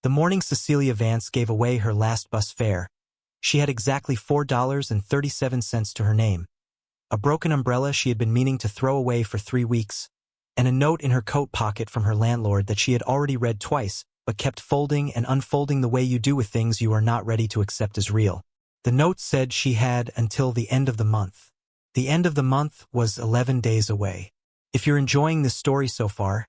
The morning Cecelia Vance gave away her last bus fare, she had exactly $4.37 to her name, a broken umbrella she had been meaning to throw away for 3 weeks, and a note in her coat pocket from her landlord that she had already read twice, but kept folding and unfolding the way you do with things you are not ready to accept as real. The note said she had until the end of the month. The end of the month was 11 days away. If you're enjoying this story so far,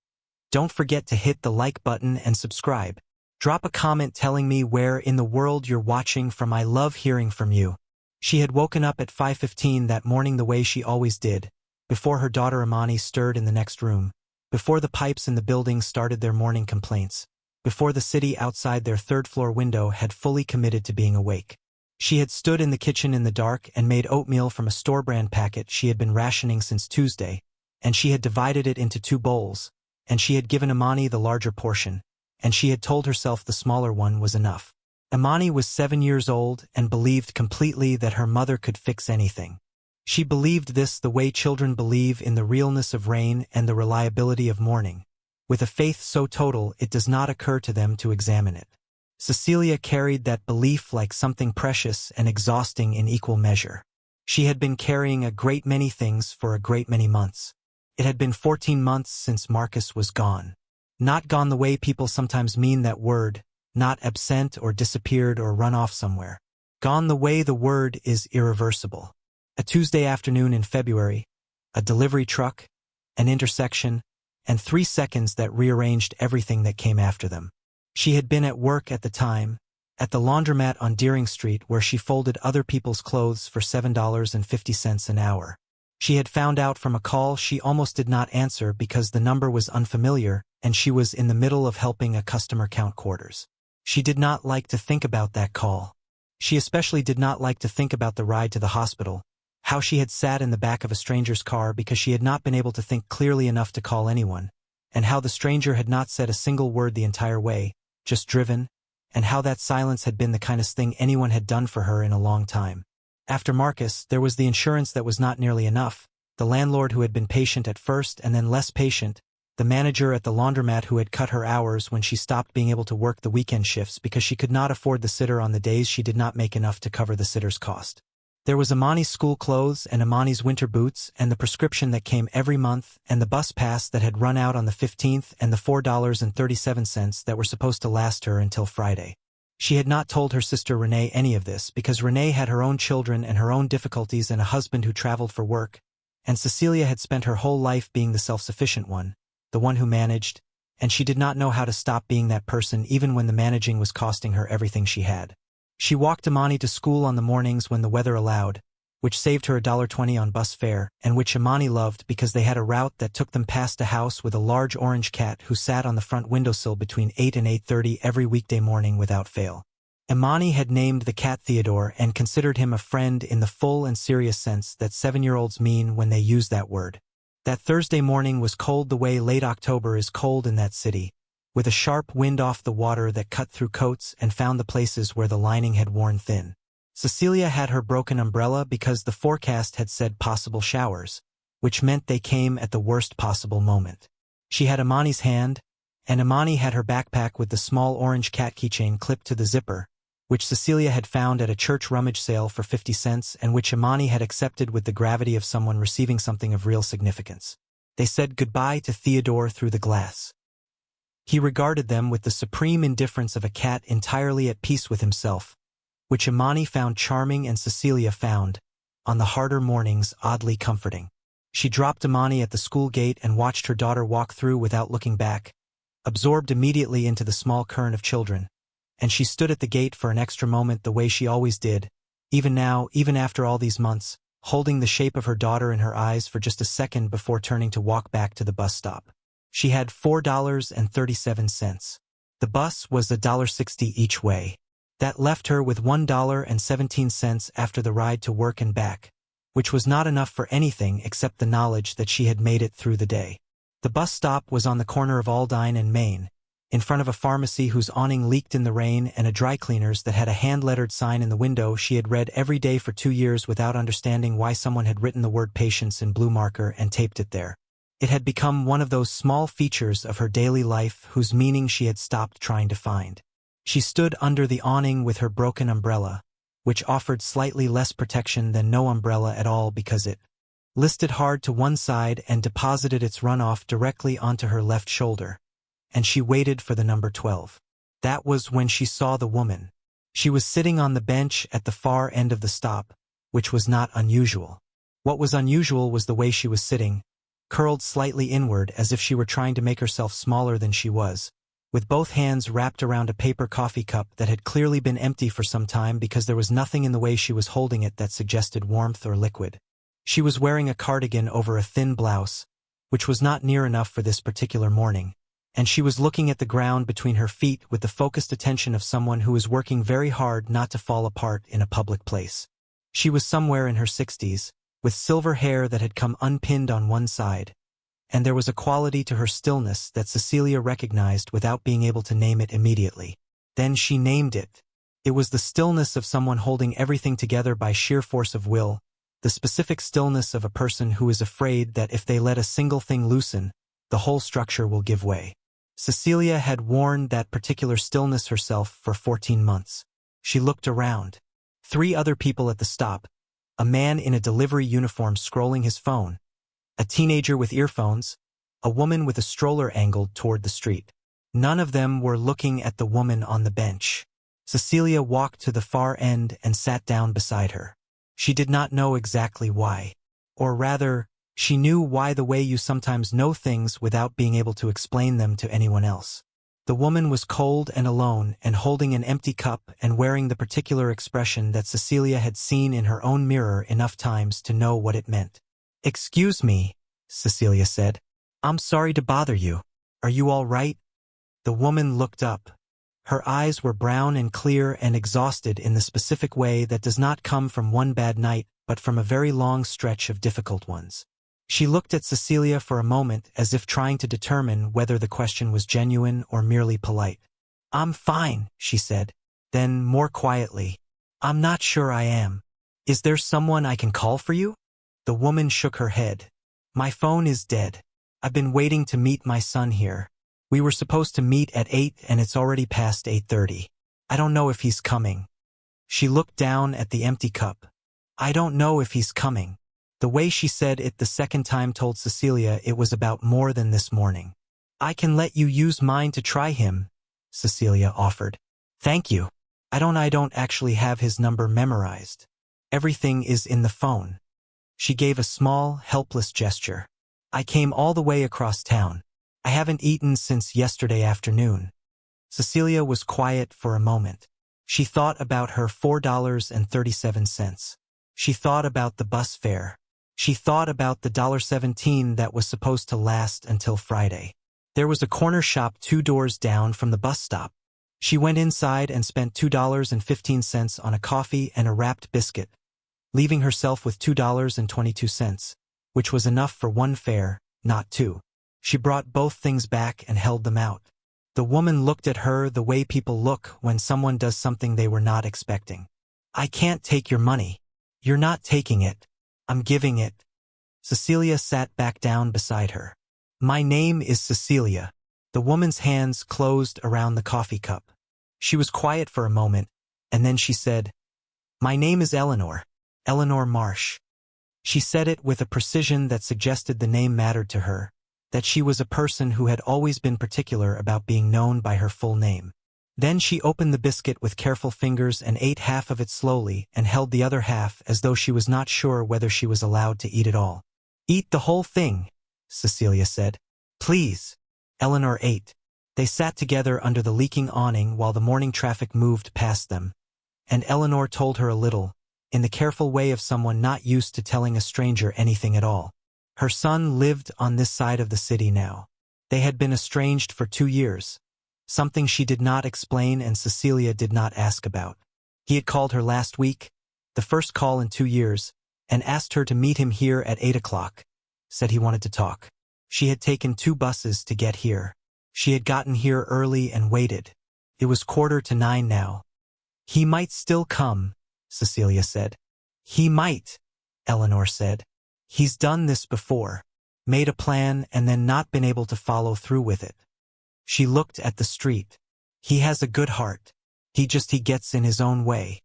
don't forget to hit the like button and subscribe. Drop a comment telling me where in the world you're watching from. I love hearing from you. She had woken up at 5:15 that morning the way she always did, before her daughter Imani stirred in the next room, before the pipes in the building started their morning complaints, before the city outside their third-floor window had fully committed to being awake. She had stood in the kitchen in the dark and made oatmeal from a store-brand packet she had been rationing since Tuesday, and she had divided it into 2 bowls, and she had given Imani the larger portion, and she had told herself the smaller one was enough. Imani was 7 years old and believed completely that her mother could fix anything. She believed this the way children believe in the realness of rain and the reliability of morning, with a faith so total it does not occur to them to examine it. Cecelia carried that belief like something precious and exhausting in equal measure. She had been carrying a great many things for a great many months. It had been 14 months since Marcus was gone. Not gone the way people sometimes mean that word, not absent or disappeared or run off somewhere. Gone the way the word is irreversible. A Tuesday afternoon in February, a delivery truck, an intersection, and 3 seconds that rearranged everything that came after them. She had been at work at the time, at the laundromat on Deering Street where she folded other people's clothes for $7.50 an hour. She had found out from a call she almost did not answer because the number was unfamiliar and she was in the middle of helping a customer count quarters. She did not like to think about that call. She especially did not like to think about the ride to the hospital, how she had sat in the back of a stranger's car because she had not been able to think clearly enough to call anyone, and how the stranger had not said a single word the entire way, just driven, and how that silence had been the kindest thing anyone had done for her in a long time. After Marcus, there was the insurance that was not nearly enough, the landlord who had been patient at first and then less patient, the manager at the laundromat who had cut her hours when she stopped being able to work the weekend shifts because she could not afford the sitter on the days she did not make enough to cover the sitter's cost. There was Imani's school clothes and Imani's winter boots and the prescription that came every month and the bus pass that had run out on the 15th and the $4.37 that were supposed to last her until Friday. She had not told her sister Renee any of this because Renee had her own children and her own difficulties and a husband who traveled for work, and Cecelia had spent her whole life being the self-sufficient one, the one who managed, and she did not know how to stop being that person even when the managing was costing her everything she had. She walked Imani to school on the mornings when the weather allowed, which saved her $1.20 on bus fare, and which Imani loved because they had a route that took them past a house with a large orange cat who sat on the front windowsill between 8 and 8:30 every weekday morning without fail. Imani had named the cat Theodore and considered him a friend in the full and serious sense that 7-year-olds mean when they use that word. That Thursday morning was cold the way late October is cold in that city, with a sharp wind off the water that cut through coats and found the places where the lining had worn thin. Cecelia had her broken umbrella because the forecast had said possible showers, which meant they came at the worst possible moment. She had Imani's hand, and Imani had her backpack with the small orange cat keychain clipped to the zipper, which Cecelia had found at a church rummage sale for 50 cents and which Imani had accepted with the gravity of someone receiving something of real significance. They said goodbye to Theodore through the glass. He regarded them with the supreme indifference of a cat entirely at peace with himself, which Imani found charming and Cecelia found, on the harder mornings, oddly comforting. She dropped Imani at the school gate and watched her daughter walk through without looking back, absorbed immediately into the small current of children, and she stood at the gate for an extra moment the way she always did, even now, even after all these months, holding the shape of her daughter in her eyes for just a second before turning to walk back to the bus stop. She had $4.37. The bus was $1.60 each way. That left her with $1.17 after the ride to work and back, which was not enough for anything except the knowledge that she had made it through the day. The bus stop was on the corner of Aldine and Main, in front of a pharmacy whose awning leaked in the rain and a dry cleaner's that had a hand-lettered sign in the window she had read every day for 2 years without understanding why someone had written the word patience in blue marker and taped it there. It had become one of those small features of her daily life whose meaning she had stopped trying to find. She stood under the awning with her broken umbrella, which offered slightly less protection than no umbrella at all because it listed hard to one side and deposited its runoff directly onto her left shoulder, and she waited for the number 12. That was when she saw the woman. She was sitting on the bench at the far end of the stop, which was not unusual. What was unusual was the way she was sitting, curled slightly inward as if she were trying to make herself smaller than she was, with both hands wrapped around a paper coffee cup that had clearly been empty for some time because there was nothing in the way she was holding it that suggested warmth or liquid. She was wearing a cardigan over a thin blouse, which was not near enough for this particular morning, and she was looking at the ground between her feet with the focused attention of someone who is working very hard not to fall apart in a public place. She was somewhere in her 60s, with silver hair that had come unpinned on one side, and there was a quality to her stillness that Cecelia recognized without being able to name it immediately. Then she named it. It was the stillness of someone holding everything together by sheer force of will, the specific stillness of a person who is afraid that if they let a single thing loosen, the whole structure will give way. Cecelia had worn that particular stillness herself for 14 months. She looked around. 3 other people at the stop, a man in a delivery uniform scrolling his phone, a teenager with earphones, a woman with a stroller angled toward the street. None of them were looking at the woman on the bench. Cecelia walked to the far end and sat down beside her. She did not know exactly why. Or rather, she knew why the way you sometimes know things without being able to explain them to anyone else. The woman was cold and alone and holding an empty cup and wearing the particular expression that Cecelia had seen in her own mirror enough times to know what it meant. "Excuse me," Cecelia said. "I'm sorry to bother you. Are you all right?" The woman looked up. Her eyes were brown and clear and exhausted in the specific way that does not come from one bad night but from a very long stretch of difficult ones. She looked at Cecelia for a moment as if trying to determine whether the question was genuine or merely polite. "I'm fine," she said. Then, more quietly, "I'm not sure I am. Is there someone I can call for you?" The woman shook her head. "My phone is dead. I've been waiting to meet my son here. We were supposed to meet at 8 and it's already past 8:30. I don't know if he's coming." She looked down at the empty cup. "I don't know if he's coming." The way she said it the second time told Cecelia it was about more than this morning. "I can let you use mine to try him," Cecelia offered. "Thank you. I don't actually have his number memorized. Everything is in the phone." She gave a small, helpless gesture. "I came all the way across town. I haven't eaten since yesterday afternoon." Cecelia was quiet for a moment. She thought about her $4.37. She thought about the bus fare. She thought about the $1.17 that was supposed to last until Friday. There was a corner shop 2 doors down from the bus stop. She went inside and spent $2.15 on a coffee and a wrapped biscuit, leaving herself with $2.22, which was enough for 1 fare, not 2. She brought both things back and held them out. The woman looked at her the way people look when someone does something they were not expecting. "I can't take your money." "You're not taking it. I'm giving it." Cecelia sat back down beside her. "My name is Cecelia." The woman's hands closed around the coffee cup. She was quiet for a moment, and then she said, "My name is Eleanor Marsh." She said it with a precision that suggested the name mattered to her, that she was a person who had always been particular about being known by her full name. Then she opened the biscuit with careful fingers and ate half of it slowly and held the other half as though she was not sure whether she was allowed to eat it all. "Eat the whole thing," Cecelia said. "Please." Eleanor ate. They sat together under the leaking awning while the morning traffic moved past them, and Eleanor told her a little, in the careful way of someone not used to telling a stranger anything at all. Her son lived on this side of the city now. They had been estranged for 2 years. Something she did not explain and Cecelia did not ask about. He had called her last week, the first call in 2 years, and asked her to meet him here at 8 o'clock, said he wanted to talk. She had taken 2 buses to get here. She had gotten here early and waited. It was 8:45 now. "He might still come," Cecelia said. "He might," Eleanor said. "He's done this before, made a plan and then not been able to follow through with it." She looked at the street. "He has a good heart." He gets in his own way.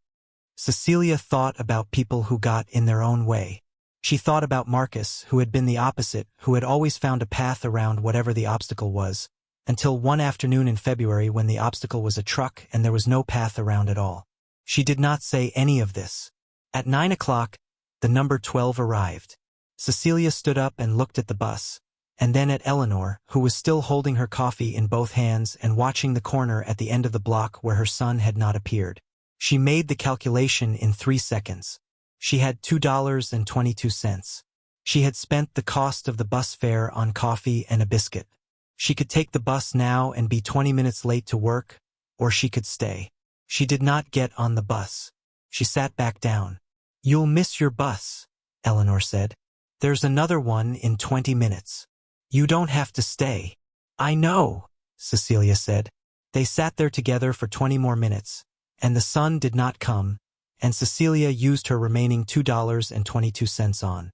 Cecelia thought about people who got in their own way. She thought about Marcus, who had been the opposite, who had always found a path around whatever the obstacle was, until one afternoon in February when the obstacle was a truck and there was no path around at all. She did not say any of this. At 9 o'clock, the number 12 arrived. Cecelia stood up and looked at the bus, and then at Eleanor, who was still holding her coffee in both hands and watching the corner at the end of the block where her son had not appeared. She made the calculation in 3 seconds. She had $2.22. She had spent the cost of the bus fare on coffee and a biscuit. She could take the bus now and be 20 minutes late to work, or she could stay. She did not get on the bus. She sat back down. "You'll miss your bus," Eleanor said. "There's another one in 20 minutes. You don't have to stay." "I know," Cecelia said. They sat there together for 20 more minutes, and the sun did not come, and Cecelia used her remaining $2.22 on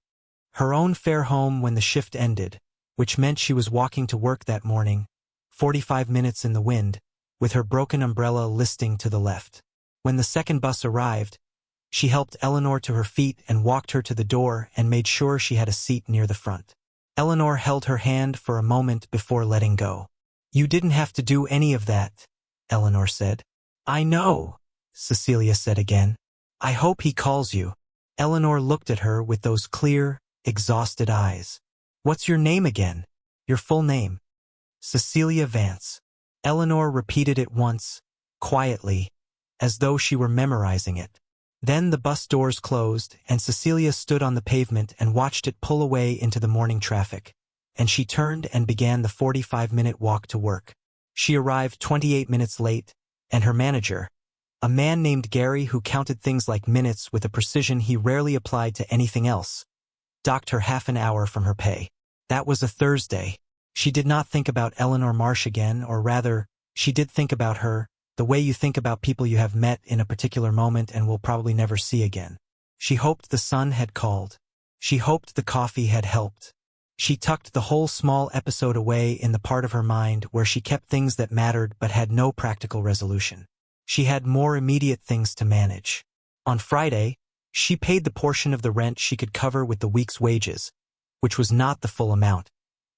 her own fare home when the shift ended, which meant she was walking to work that morning, 45 minutes in the wind, with her broken umbrella listing to the left. When the second bus arrived, she helped Eleanor to her feet and walked her to the door and made sure she had a seat near the front. Eleanor held her hand for a moment before letting go. "You didn't have to do any of that," Eleanor said. "I know," Cecelia said again. "I hope he calls you." Eleanor looked at her with those clear, exhausted eyes. "What's your name again? Your full name?" "Cecelia Vance." Eleanor repeated it once, quietly, as though she were memorizing it. Then the bus doors closed, and Cecelia stood on the pavement and watched it pull away into the morning traffic, and she turned and began the 45-minute walk to work. She arrived 28 minutes late, and her manager, a man named Gary who counted things like minutes with a precision he rarely applied to anything else, docked her half an hour from her pay. That was a Thursday. She did not think about Eleanor Marsh again, or rather, she did think about her, the way you think about people you have met in a particular moment and will probably never see again. She hoped the sun had called. She hoped the coffee had helped. She tucked the whole small episode away in the part of her mind where she kept things that mattered but had no practical resolution. She had more immediate things to manage. On Friday, she paid the portion of the rent she could cover with the week's wages, which was not the full amount,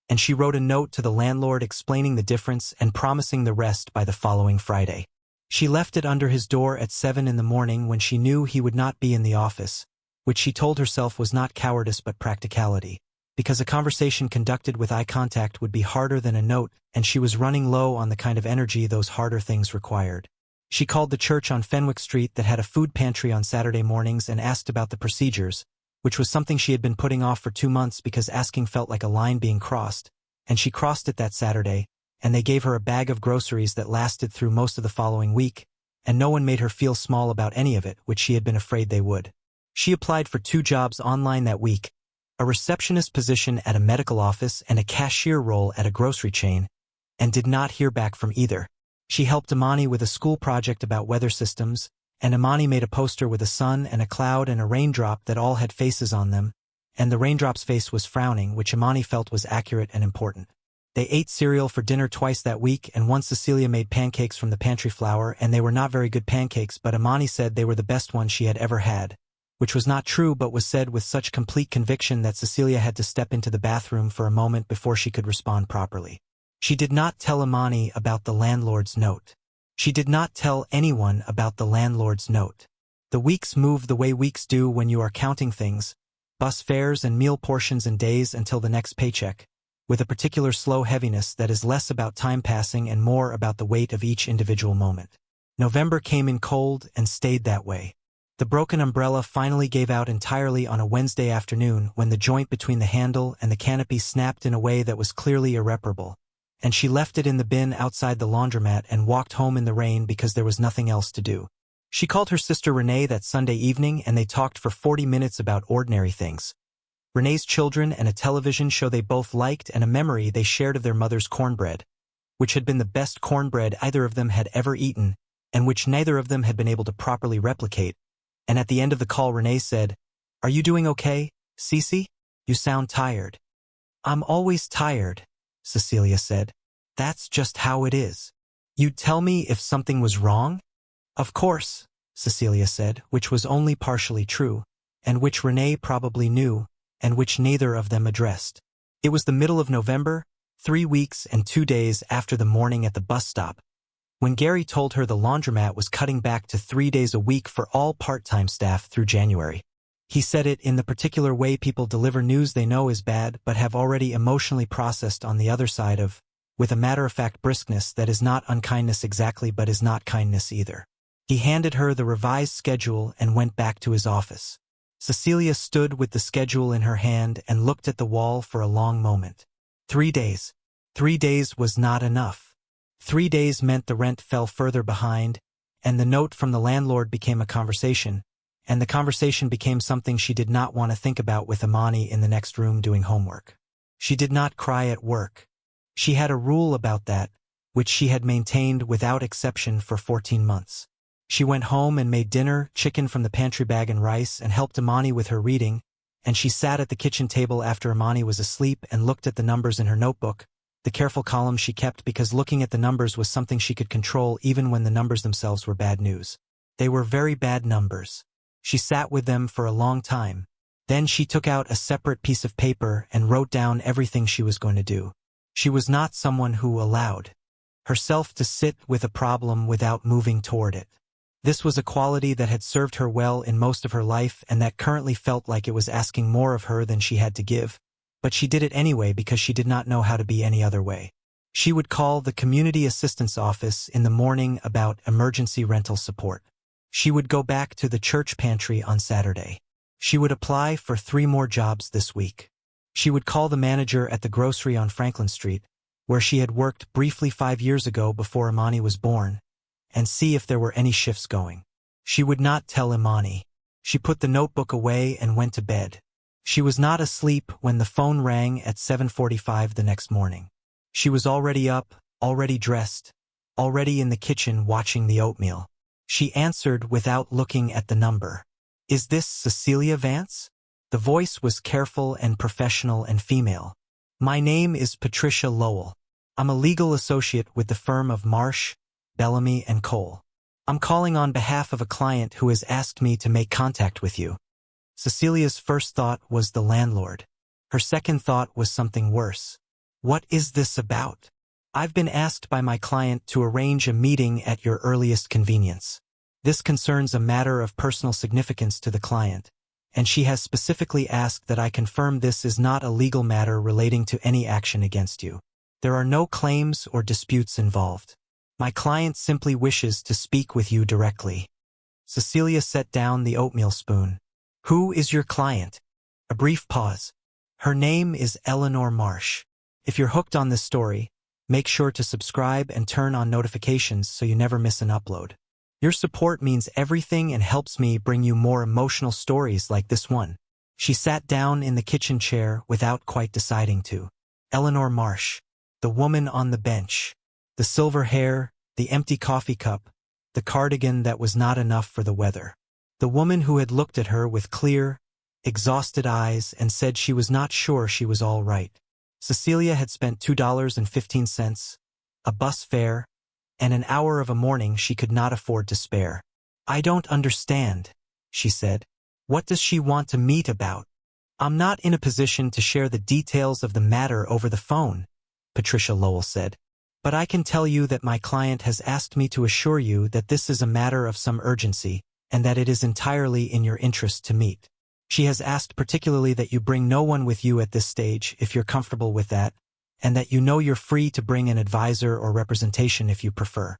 and she wrote a note to the landlord explaining the difference and promising the rest by the following Friday. She left it under his door at 7 in the morning when she knew he would not be in the office, which she told herself was not cowardice but practicality, because a conversation conducted with eye contact would be harder than a note, and she was running low on the kind of energy those harder things required. She called the church on Fenwick Street that had a food pantry on Saturday mornings and asked about the procedures, which was something she had been putting off for 2 months because asking felt like a line being crossed, and she crossed it that Saturday, and they gave her a bag of groceries that lasted through most of the following week, and no one made her feel small about any of it, which she had been afraid they would. She applied for 2 jobs online that week, a receptionist position at a medical office and a cashier role at a grocery chain, and did not hear back from either. She helped Imani with a school project about weather systems, and Imani made a poster with a sun and a cloud and a raindrop that all had faces on them, and the raindrop's face was frowning, which Imani felt was accurate and important. They ate cereal for dinner twice that week, and once Cecelia made pancakes from the pantry flour, and they were not very good pancakes, but Imani said they were the best ones she had ever had, which was not true but was said with such complete conviction that Cecelia had to step into the bathroom for a moment before she could respond properly. She did not tell Imani about the landlord's note. She did not tell anyone about the landlord's note. The weeks moved the way weeks do when you are counting things, bus fares and meal portions and days until the next paycheck, with a particular slow heaviness that is less about time passing and more about the weight of each individual moment. November came in cold and stayed that way. The broken umbrella finally gave out entirely on a Wednesday afternoon when the joint between the handle and the canopy snapped in a way that was clearly irreparable, and she left it in the bin outside the laundromat and walked home in the rain because there was nothing else to do. She called her sister Renee that Sunday evening and they talked for 40 minutes about ordinary things. Renee's children and a television show they both liked and a memory they shared of their mother's cornbread, which had been the best cornbread either of them had ever eaten, and which neither of them had been able to properly replicate. And at the end of the call Renee said, "Are you doing okay, Cece? You sound tired." "I'm always tired," Cecelia said. "That's just how it is. You'd tell me if something was wrong?" Of course, Cecelia said, which was only partially true, and which Renee probably knew, and which neither of them addressed. It was the middle of November, 3 weeks and 2 days after the morning at the bus stop, when Gary told her the laundromat was cutting back to 3 days a week for all part-time staff through January. He said it in the particular way people deliver news they know is bad but have already emotionally processed on the other side of, with a matter-of-fact briskness that is not unkindness exactly but is not kindness either. He handed her the revised schedule and went back to his office. Cecelia stood with the schedule in her hand and looked at the wall for a long moment. 3 days. 3 days was not enough. 3 days meant the rent fell further behind, and the note from the landlord became a conversation, and the conversation became something she did not want to think about with Imani in the next room doing homework. She did not cry at work. She had a rule about that, which she had maintained without exception for 14 months. She went home and made dinner, chicken from the pantry bag and rice, and helped Imani with her reading, and she sat at the kitchen table after Imani was asleep and looked at the numbers in her notebook, the careful columns she kept because looking at the numbers was something she could control even when the numbers themselves were bad news. They were very bad numbers. She sat with them for a long time. Then she took out a separate piece of paper and wrote down everything she was going to do. She was not someone who allowed herself to sit with a problem without moving toward it. This was a quality that had served her well in most of her life and that currently felt like it was asking more of her than she had to give, but she did it anyway because she did not know how to be any other way. She would call the community assistance office in the morning about emergency rental support. She would go back to the church pantry on Saturday. She would apply for 3 more jobs this week. She would call the manager at the grocery on Franklin Street, where she had worked briefly 5 years ago before Imani was born, and see if there were any shifts going. She would not tell Imani. She put the notebook away and went to bed. She was not asleep when the phone rang at 7:45 the next morning. She was already up, already dressed, already in the kitchen watching the oatmeal. She answered without looking at the number. "Is this Cecelia Vance?" The voice was careful and professional and female. "My name is Patricia Lowell. I'm a legal associate with the firm of Marsh, Bellamy & Cole. I'm calling on behalf of a client who has asked me to make contact with you." Cecilia's first thought was the landlord. Her second thought was something worse. "What is this about?" "I've been asked by my client to arrange a meeting at your earliest convenience. This concerns a matter of personal significance to the client, and she has specifically asked that I confirm this is not a legal matter relating to any action against you. There are no claims or disputes involved. My client simply wishes to speak with you directly." Cecelia set down the oatmeal spoon. "Who is your client?" A brief pause. "Her name is Eleanor Marsh. If you're hooked on this story, make sure to subscribe and turn on notifications so you never miss an upload. Your support means everything and helps me bring you more emotional stories like this one." She sat down in the kitchen chair without quite deciding to. Eleanor Marsh, the woman on the bench, the silver hair, the empty coffee cup, the cardigan that was not enough for the weather. The woman who had looked at her with clear, exhausted eyes and said she was not sure she was all right. Cecelia had spent $2.15, a bus fare, and an hour of a morning she could not afford to spare. "I don't understand," she said. "What does she want to meet about?" "I'm not in a position to share the details of the matter over the phone," Patricia Lowell said. "But I can tell you that my client has asked me to assure you that this is a matter of some urgency, and that it is entirely in your interest to meet. She has asked particularly that you bring no one with you at this stage if you're comfortable with that, and that you know you're free to bring an advisor or representation if you prefer."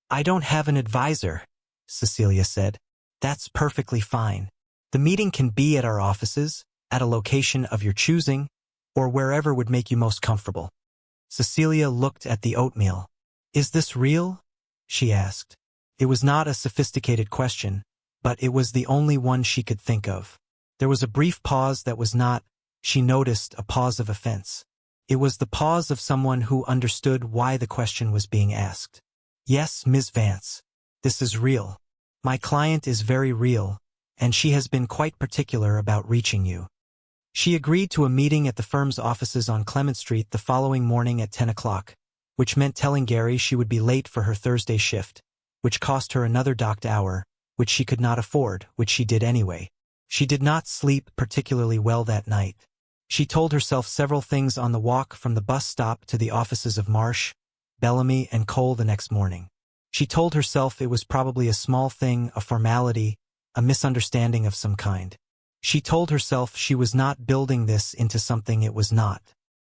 "I don't have an advisor," Cecelia said. "That's perfectly fine. The meeting can be at our offices, at a location of your choosing, or wherever would make you most comfortable." Cecelia looked at the oatmeal. "Is this real?" she asked. It was not a sophisticated question, but it was the only one she could think of. There was a brief pause that was not, she noticed, a pause of offense. It was the pause of someone who understood why the question was being asked. "Yes, Ms. Vance. This is real. My client is very real, and she has been quite particular about reaching you. She agreed to a meeting at the firm's offices on Clement Street the following morning at 10 o'clock, which meant telling Gary she would be late for her Thursday shift, which cost her another docked hour, which she could not afford, which she did anyway. She did not sleep particularly well that night. She told herself several things on the walk from the bus stop to the offices of Marsh, Bellamy, and Cole the next morning. She told herself it was probably a small thing, a formality, a misunderstanding of some kind. She told herself she was not building this into something it was not.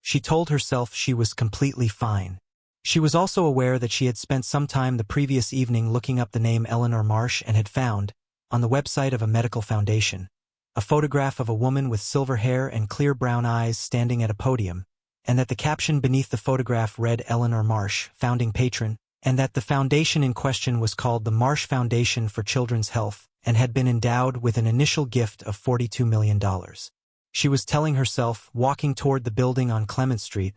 She told herself she was completely fine. She was also aware that she had spent some time the previous evening looking up the name Eleanor Marsh and had found, on the website of a medical foundation, a photograph of a woman with silver hair and clear brown eyes standing at a podium, and that the caption beneath the photograph read Eleanor Marsh, founding patron, and that the foundation in question was called the Marsh Foundation for Children's Health and had been endowed with an initial gift of $42 million. She was telling herself, walking toward the building on Clement Street,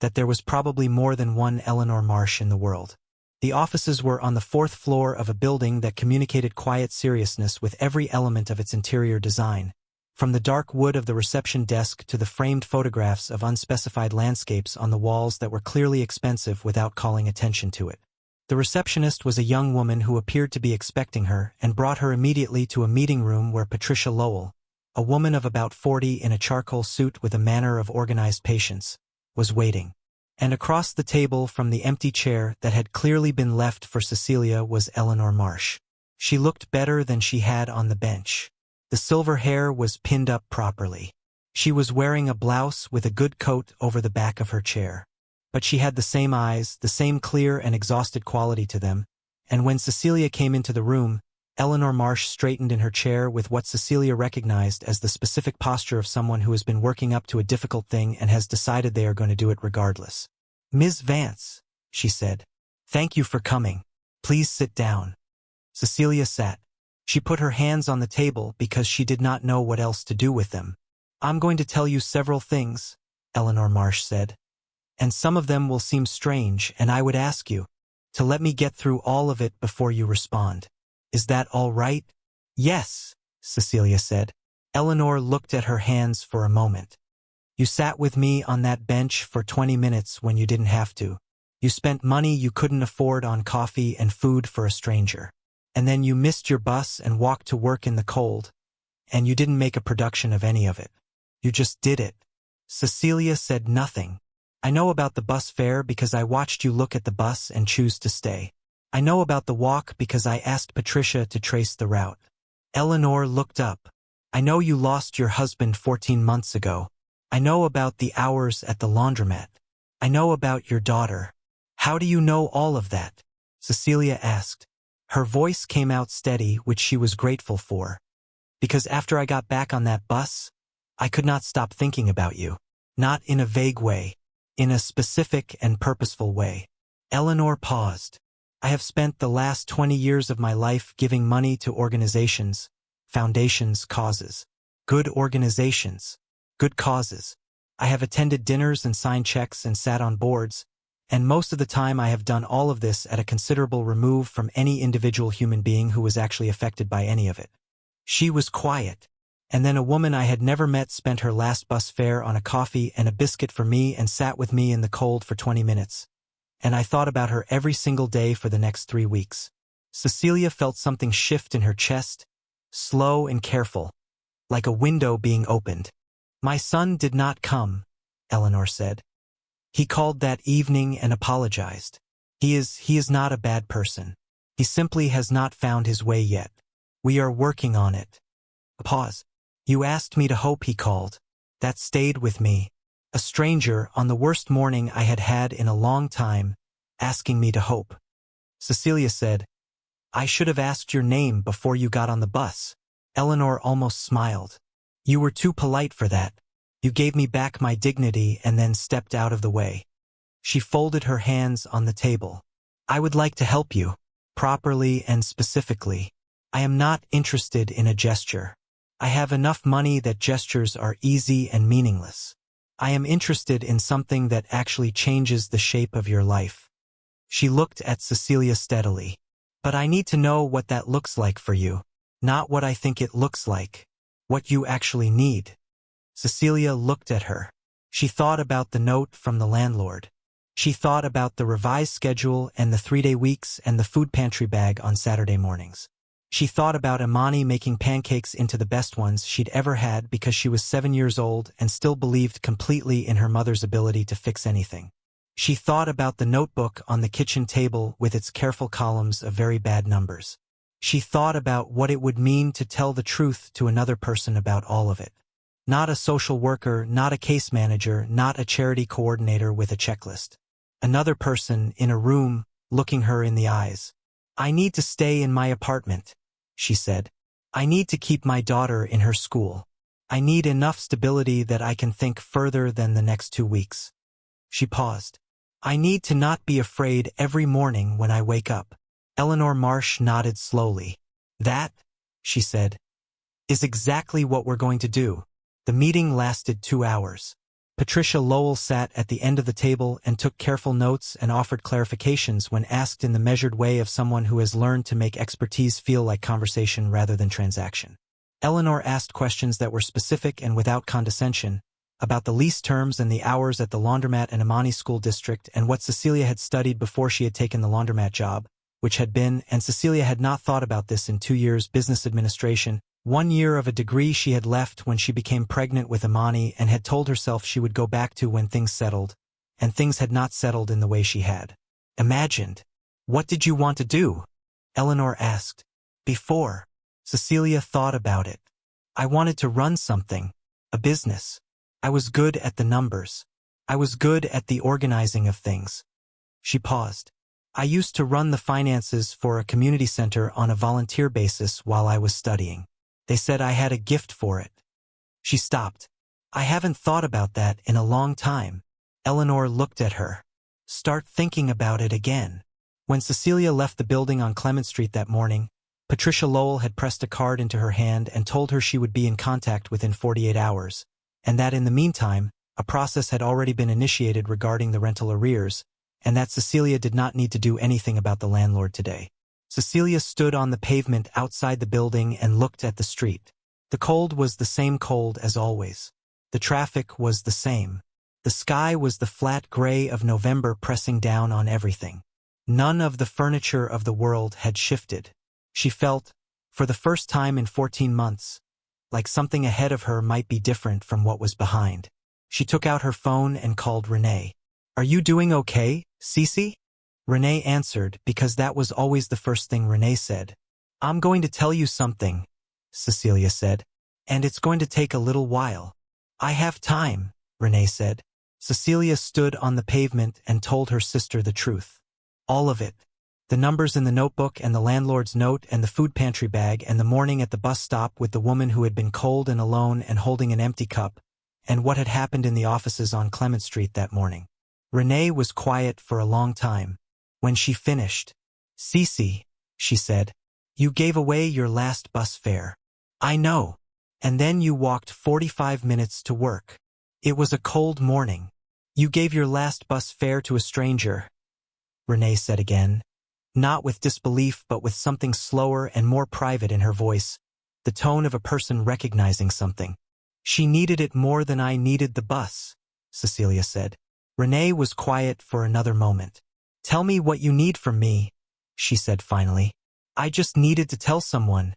that there was probably more than one Eleanor Marsh in the world. The offices were on the 4th floor of a building that communicated quiet seriousness with every element of its interior design, from the dark wood of the reception desk to the framed photographs of unspecified landscapes on the walls that were clearly expensive without calling attention to it. The receptionist was a young woman who appeared to be expecting her and brought her immediately to a meeting room where Patricia Lowell, a woman of about 40 in a charcoal suit with a manner of organized patience, was waiting. And across the table from the empty chair that had clearly been left for Cecelia was Eleanor Marsh. She looked better than she had on the bench. The silver hair was pinned up properly. She was wearing a blouse with a good coat over the back of her chair. But she had the same eyes, the same clear and exhausted quality to them, and when Cecelia came into the room, Eleanor Marsh straightened in her chair with what Cecelia recognized as the specific posture of someone who has been working up to a difficult thing and has decided they are going to do it regardless. "Ms. Vance," she said. "Thank you for coming. Please sit down." Cecelia sat. She put her hands on the table because she did not know what else to do with them. "I'm going to tell you several things," Eleanor Marsh said. "And some of them will seem strange, and I would ask you to let me get through all of it before you respond. Is that all right?" "Yes," Cecelia said. Eleanor looked at her hands for a moment. "You sat with me on that bench for 20 minutes when you didn't have to. You spent money you couldn't afford on coffee and food for a stranger. And then you missed your bus and walked to work in the cold, and you didn't make a production of any of it. You just did it." Cecelia said nothing. "I know about the bus fare because I watched you look at the bus and choose to stay. I know about the walk because I asked Patricia to trace the route." Eleanor looked up. "I know you lost your husband 14 months ago. I know about the hours at the laundromat. I know about your daughter." "How do you know all of that?" Cecelia asked. Her voice came out steady, which she was grateful for. "Because after I got back on that bus, I could not stop thinking about you. Not in a vague way. In a specific and purposeful way." Eleanor paused. "I have spent the last 20 years of my life giving money to organizations, foundations, causes. Good organizations. Good causes. I have attended dinners and signed checks and sat on boards, and most of the time I have done all of this at a considerable remove from any individual human being who was actually affected by any of it." She was quiet. "And then a woman I had never met spent her last bus fare on a coffee and a biscuit for me and sat with me in the cold for 20 minutes. And I thought about her every single day for the next 3 weeks." Cecelia felt something shift in her chest, slow and careful, like a window being opened. "My son did not come," Eleanor said. "He called that evening and apologized. He is not a bad person. He simply has not found his way yet. We are working on it." A pause. "You asked me to hope," he called. "That stayed with me. A stranger, on the worst morning I had had in a long time, asking me to hope." Cecelia said, "I should have asked your name before you got on the bus." Eleanor almost smiled. "You were too polite for that. You gave me back my dignity and then stepped out of the way." She folded her hands on the table. "I would like to help you, properly and specifically. I am not interested in a gesture. I have enough money that gestures are easy and meaningless. I am interested in something that actually changes the shape of your life." She looked at Cecelia steadily. "But I need to know what that looks like for you. Not what I think it looks like. What you actually need." Cecelia looked at her. She thought about the note from the landlord. She thought about the revised schedule and the 3-day weeks and the food pantry bag on Saturday mornings. She thought about Imani making pancakes into the best ones she'd ever had because she was 7 years old and still believed completely in her mother's ability to fix anything. She thought about the notebook on the kitchen table with its careful columns of very bad numbers. She thought about what it would mean to tell the truth to another person about all of it. Not a social worker, not a case manager, not a charity coordinator with a checklist. Another person in a room, looking her in the eyes. "I need to stay in my apartment," she said. "I need to keep my daughter in her school. I need enough stability that I can think further than the next 2 weeks." She paused. "I need to not be afraid every morning when I wake up." Eleanor Marsh nodded slowly. "That," she said, "is exactly what we're going to do." The meeting lasted 2 hours. Patricia Lowell sat at the end of the table and took careful notes and offered clarifications when asked in the measured way of someone who has learned to make expertise feel like conversation rather than transaction. Eleanor asked questions that were specific and without condescension, about the lease terms and the hours at the laundromat and Imani school district and what Cecelia had studied before she had taken the laundromat job, which had been, and Cecelia had not thought about this in 2 years, business administration, 1 year of a degree she had left when she became pregnant with Imani and had told herself she would go back to when things settled, and things had not settled in the way she had imagined. "What did you want to do?" Eleanor asked. "Before." Cecelia thought about it. "I wanted to run something, a business. I was good at the numbers. I was good at the organizing of things." She paused. "I used to run the finances for a community center on a volunteer basis while I was studying. They said I had a gift for it." She stopped. "I haven't thought about that in a long time." Eleanor looked at her. "Start thinking about it again." When Cecelia left the building on Clement Street that morning, Patricia Lowell had pressed a card into her hand and told her she would be in contact within 48 hours, and that in the meantime, a process had already been initiated regarding the rental arrears, and that Cecelia did not need to do anything about the landlord today. Cecelia stood on the pavement outside the building and looked at the street. The cold was the same cold as always. The traffic was the same. The sky was the flat gray of November pressing down on everything. None of the furniture of the world had shifted. She felt, for the first time in 14 months, like something ahead of her might be different from what was behind. She took out her phone and called Renee. "Are you doing okay, Cece?" Renee answered because that was always the first thing Renee said. "I'm going to tell you something," Cecelia said, "and it's going to take a little while." "I have time," Renee said. Cecelia stood on the pavement and told her sister the truth. All of it. The numbers in the notebook and the landlord's note and the food pantry bag and the morning at the bus stop with the woman who had been cold and alone and holding an empty cup, and what had happened in the offices on Clement Street that morning. Renee was quiet for a long time. When she finished, "Cece," she said, "you gave away your last bus fare." "I know. And then you walked 45 minutes to work. It was a cold morning. You gave your last bus fare to a stranger," Renee said again, not with disbelief but with something slower and more private in her voice, the tone of a person recognizing something. "She needed it more than I needed the bus," Cecelia said. Renee was quiet for another moment. "Tell me what you need from me," she said finally. "I just needed to tell someone,"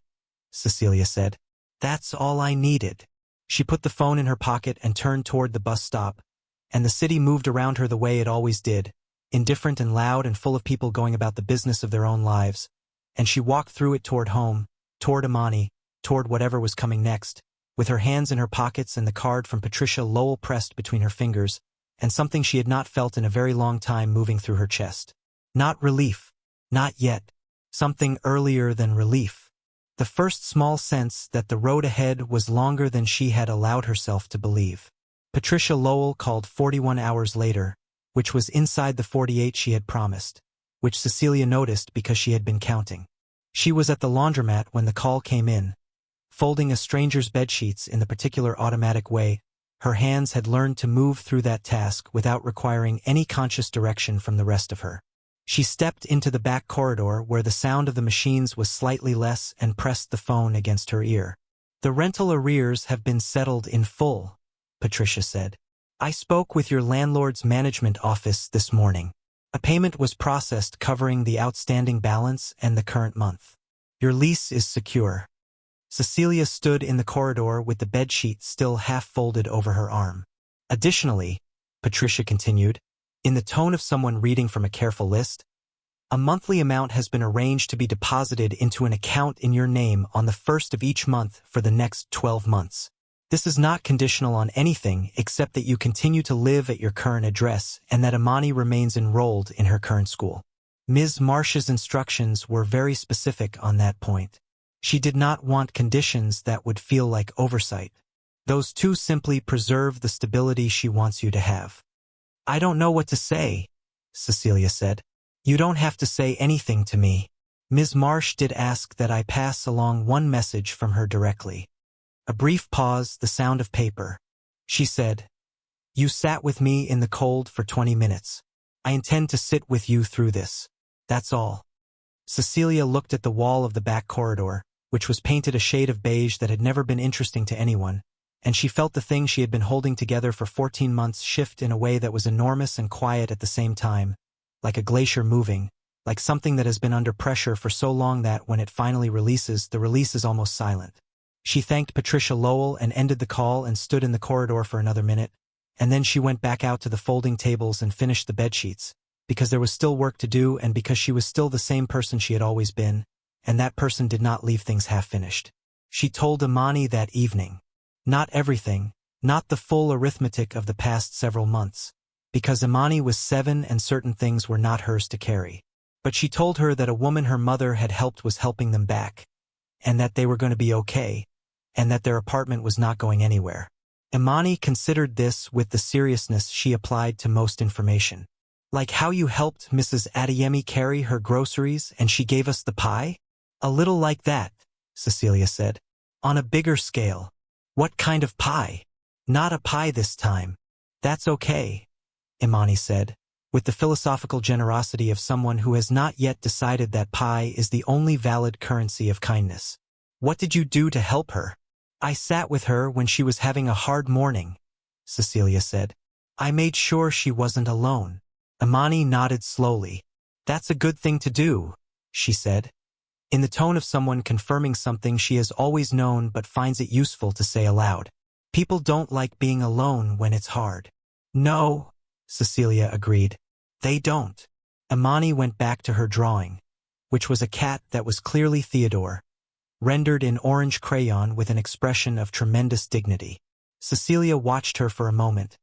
Cecelia said. "That's all I needed." She put the phone in her pocket and turned toward the bus stop, and the city moved around her the way it always did, indifferent and loud and full of people going about the business of their own lives, and she walked through it toward home, toward Imani, toward whatever was coming next, with her hands in her pockets and the card from Patricia Lowell pressed between her fingers, and something she had not felt in a very long time moving through her chest. Not relief. Not yet. Something earlier than relief. The first small sense that the road ahead was longer than she had allowed herself to believe. Patricia Lowell called 41 hours later, which was inside the 48 she had promised, which Cecelia noticed because she had been counting. She was at the laundromat when the call came in, folding a stranger's bedsheets in the particular automatic way. Her hands had learned to move through that task without requiring any conscious direction from the rest of her. She stepped into the back corridor where the sound of the machines was slightly less and pressed the phone against her ear. "The rental arrears have been settled in full," Patricia said. I spoke with your landlord's management office this morning. A payment was processed covering the outstanding balance and the current month. Your lease is secure. Cecelia stood in the corridor with the bedsheet still half folded over her arm. Additionally, Patricia continued, in the tone of someone reading from a careful list, a monthly amount has been arranged to be deposited into an account in your name on the first of each month for the next 12 months. This is not conditional on anything except that you continue to live at your current address and that Imani remains enrolled in her current school. Ms. Marsh's instructions were very specific on that point. She did not want conditions that would feel like oversight. Those two simply preserve the stability she wants you to have. I don't know what to say, Cecelia said. You don't have to say anything to me. Ms. Marsh did ask that I pass along one message from her directly. A brief pause, the sound of paper. She said, you sat with me in the cold for 20 minutes. I intend to sit with you through this. That's all. Cecelia looked at the wall of the back corridor, which was painted a shade of beige that had never been interesting to anyone, and she felt the thing she had been holding together for 14 months shift in a way that was enormous and quiet at the same time, like a glacier moving, like something that has been under pressure for so long that when it finally releases, the release is almost silent. She thanked Patricia Lowell and ended the call and stood in the corridor for another minute, and then she went back out to the folding tables and finished the bedsheets, because there was still work to do and because she was still the same person she had always been, and that person did not leave things half-finished. She told Imani that evening. Not everything, not the full arithmetic of the past several months, because Imani was 7 and certain things were not hers to carry. But she told her that a woman her mother had helped was helping them back, and that they were going to be okay, and that their apartment was not going anywhere. Imani considered this with the seriousness she applied to most information. Like how you helped Mrs. Adeyemi carry her groceries and she gave us the pie? A little like that, Cecelia said. On a bigger scale. What kind of pie? Not a pie this time. That's okay, Imani said, with the philosophical generosity of someone who has not yet decided that pie is the only valid currency of kindness. What did you do to help her? I sat with her when she was having a hard morning, Cecelia said. I made sure she wasn't alone. Imani nodded slowly. That's a good thing to do, she said, in the tone of someone confirming something she has always known but finds it useful to say aloud. People don't like being alone when it's hard. No, Cecelia agreed. They don't. Imani went back to her drawing, which was a cat that was clearly Theodore, rendered in orange crayon with an expression of tremendous dignity. Cecelia watched her for a moment,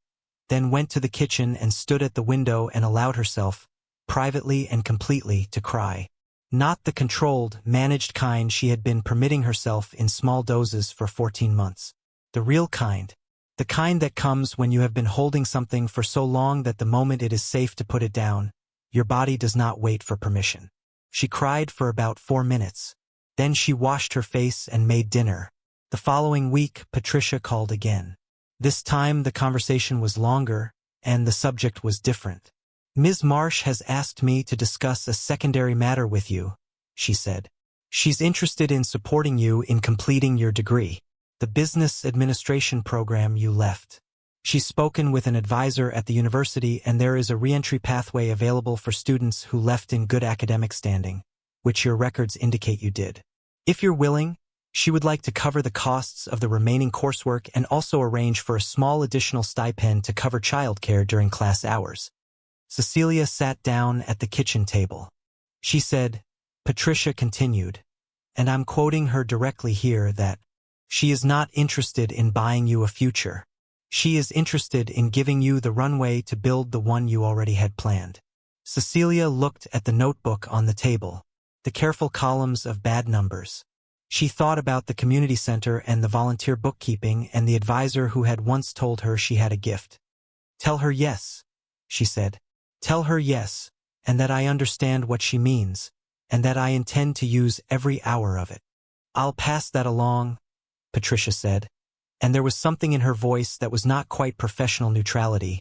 then went to the kitchen and stood at the window and allowed herself, privately and completely, to cry. Not the controlled, managed kind she had been permitting herself in small doses for 14 months. The real kind. The kind that comes when you have been holding something for so long that the moment it is safe to put it down, your body does not wait for permission. She cried for about 4 minutes. Then she washed her face and made dinner. The following week, Patricia called again. This time the conversation was longer, and the subject was different. Ms. Marsh has asked me to discuss a secondary matter with you, she said. She's interested in supporting you in completing your degree, the business administration program you left. She's spoken with an advisor at the university and there is a re-entry pathway available for students who left in good academic standing, which your records indicate you did. If you're willing, she would like to cover the costs of the remaining coursework and also arrange for a small additional stipend to cover childcare during class hours. Cecelia sat down at the kitchen table. She said, Patricia continued, and I'm quoting her directly here, that she is not interested in buying you a future. She is interested in giving you the runway to build the one you already had planned. Cecelia looked at the notebook on the table, the careful columns of bad numbers. She thought about the community center and the volunteer bookkeeping and the advisor who had once told her she had a gift. Tell her yes, she said. Tell her yes, and that I understand what she means, and that I intend to use every hour of it. I'll pass that along, Patricia said, and there was something in her voice that was not quite professional neutrality,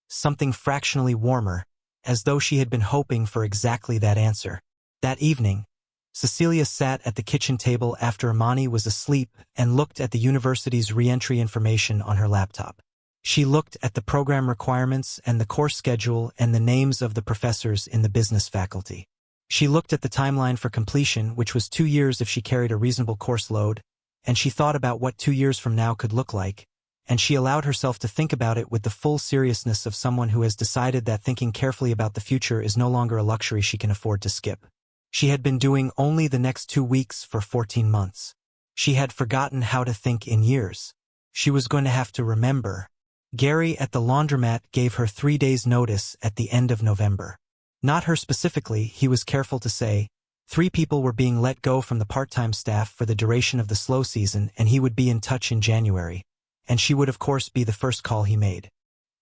something fractionally warmer, as though she had been hoping for exactly that answer. That evening, Cecelia sat at the kitchen table after Imani was asleep and looked at the university's re-entry information on her laptop. She looked at the program requirements and the course schedule and the names of the professors in the business faculty. She looked at the timeline for completion, which was 2 years if she carried a reasonable course load, and she thought about what 2 years from now could look like, and she allowed herself to think about it with the full seriousness of someone who has decided that thinking carefully about the future is no longer a luxury she can afford to skip. She had been doing only the next 2 weeks for 14 months. She had forgotten how to think in years. She was going to have to remember. Gary at the laundromat gave her 3 days' notice at the end of November. Not her specifically, he was careful to say. 3 people were being let go from the part-time staff for the duration of the slow season, and he would be in touch in January. And she would of course be the first call he made.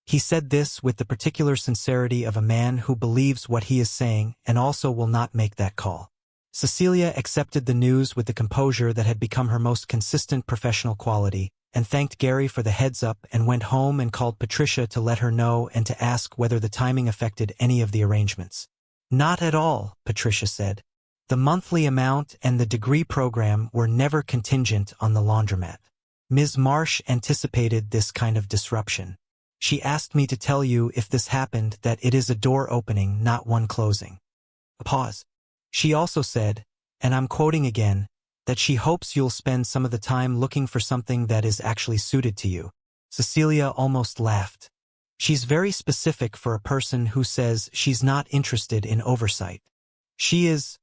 He said this with the particular sincerity of a man who believes what he is saying and also will not make that call. Cecelia accepted the news with the composure that had become her most consistent professional quality, and thanked Gary for the heads-up and went home and called Patricia to let her know and to ask whether the timing affected any of the arrangements. Not at all, Patricia said. The monthly amount and the degree program were never contingent on the laundromat. Ms. Marsh anticipated this kind of disruption. She asked me to tell you if this happened that it is a door opening, not one closing. A pause. She also said, and I'm quoting again, that she hopes you'll spend some of the time looking for something that is actually suited to you. Cecelia almost laughed. She's very specific for a person who says she's not interested in oversight. She is.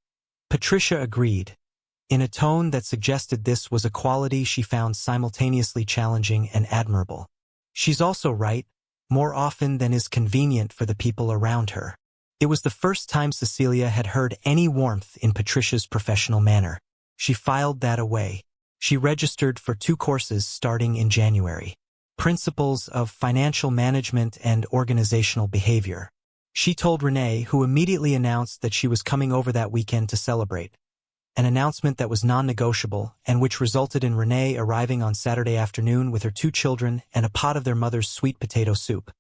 Patricia agreed, in a tone that suggested this was a quality she found simultaneously challenging and admirable. She's also right, more often than is convenient for the people around her. It was the first time Cecelia had heard any warmth in Patricia's professional manner. She filed that away. She registered for 2 courses starting in January. Principles of Financial Management and Organizational Behavior. She told Renee, who immediately announced that she was coming over that weekend to celebrate. An announcement that was non-negotiable and which resulted in Renee arriving on Saturday afternoon with her 2 children and a pot of their mother's sweet potato soup.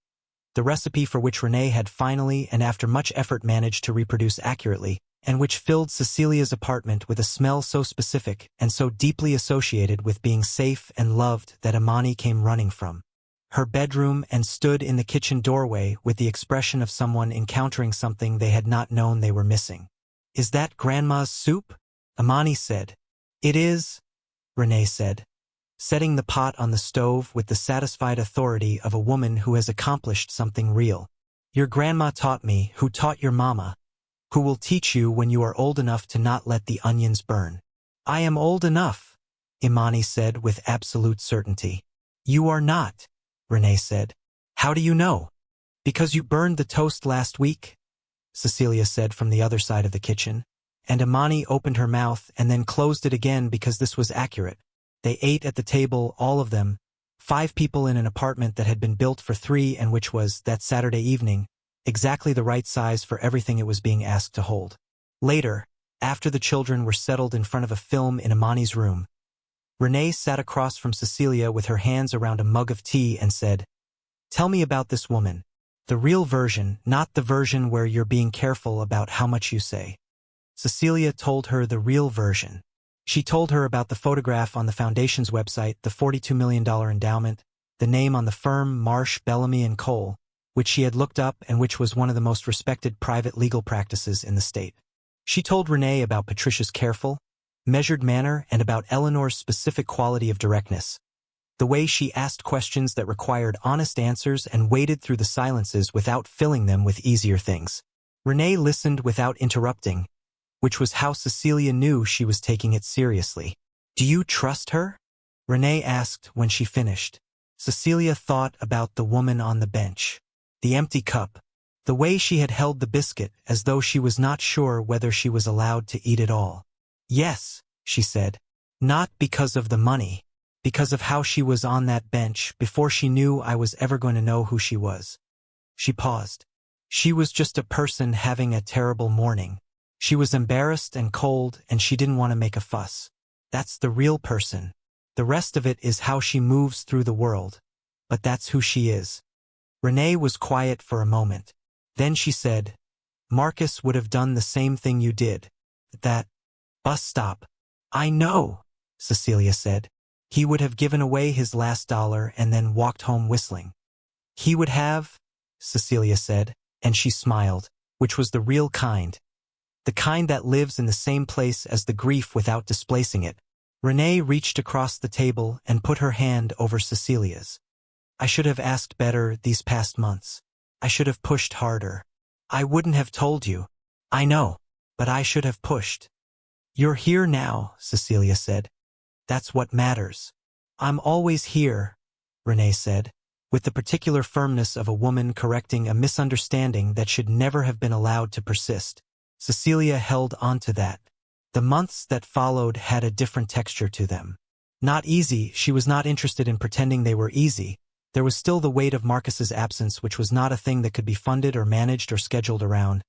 The recipe for which Renee had finally and after much effort managed to reproduce accurately, and which filled Cecilia's apartment with a smell so specific and so deeply associated with being safe and loved that Imani came running from her bedroom and stood in the kitchen doorway with the expression of someone encountering something they had not known they were missing. "Is that Grandma's soup?" Imani said. "It is," Renee said, setting the pot on the stove with the satisfied authority of a woman who has accomplished something real. "Your grandma taught me, who taught your mama, who will teach you when you are old enough to not let the onions burn." "I am old enough," Imani said with absolute certainty. "You are not," Renee said. "How do you know?" "Because you burned the toast last week," Cecelia said from the other side of the kitchen, and Imani opened her mouth and then closed it again because this was accurate. They ate at the table, all of them, 5 people in an apartment that had been built for 3 and which was, that Saturday evening, exactly the right size for everything it was being asked to hold. Later, after the children were settled in front of a film in Imani's room, Renee sat across from Cecelia with her hands around a mug of tea and said, "Tell me about this woman. The real version, not the version where you're being careful about how much you say." Cecelia told her the real version. She told her about the photograph on the foundation's website, the $42 million endowment, the name on the firm Marsh, Bellamy & Cole, which she had looked up and which was one of the most respected private legal practices in the state. She told Renee about Patricia's careful, measured manner and about Eleanor's specific quality of directness. The way she asked questions that required honest answers and waded through the silences without filling them with easier things. Renee listened without interrupting, which was how Cecelia knew she was taking it seriously. "Do you trust her?" Renee asked when she finished. Cecelia thought about the woman on the bench, the empty cup, the way she had held the biscuit as though she was not sure whether she was allowed to eat it all. "Yes," she said. "Not because of the money, because of how she was on that bench before she knew I was ever going to know who she was." She paused. She was just a person having a terrible morning. She was embarrassed and cold and she didn't want to make a fuss. That's the real person. The rest of it is how she moves through the world. But that's who she is. Renee was quiet for a moment. Then she said, "Marcus would have done the same thing you did. That bus stop." "I know," Cecelia said. "He would have given away his last dollar and then walked home whistling." He would have, Cecelia said, and she smiled, which was the real kind. The kind that lives in the same place as the grief without displacing it. Renee reached across the table and put her hand over Cecilia's. I should have asked better these past months. I should have pushed harder. I wouldn't have told you. I know, but I should have pushed. You're here now, Cecelia said. That's what matters. I'm always here, Renee said, with the particular firmness of a woman correcting a misunderstanding that should never have been allowed to persist. Cecelia held onto that. The months that followed had a different texture to them. Not easy, she was not interested in pretending they were easy. There was still the weight of Marcus's absence, which was not a thing that could be funded or managed or scheduled around.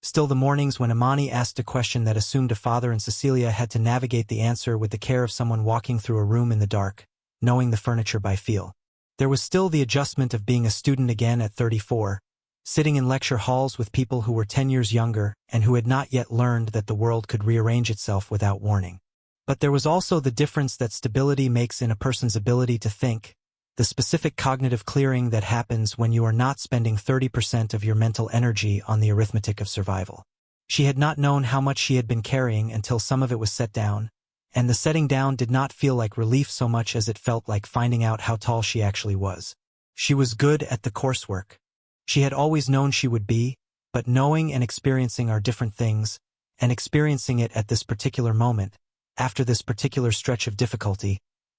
Still the mornings when Imani asked a question that assumed a father and Cecelia had to navigate the answer with the care of someone walking through a room in the dark, knowing the furniture by feel. There was still the adjustment of being a student again at 34, sitting in lecture halls with people who were 10 years younger and who had not yet learned that the world could rearrange itself without warning. But there was also the difference that stability makes in a person's ability to think, the specific cognitive clearing that happens when you are not spending 30% of your mental energy on the arithmetic of survival. She had not known how much she had been carrying until some of it was set down, and the setting down did not feel like relief so much as it felt like finding out how tall she actually was. She was good at the coursework. She had always known she would be, but knowing and experiencing are different things, and experiencing it at this particular moment, after this particular stretch of difficulty,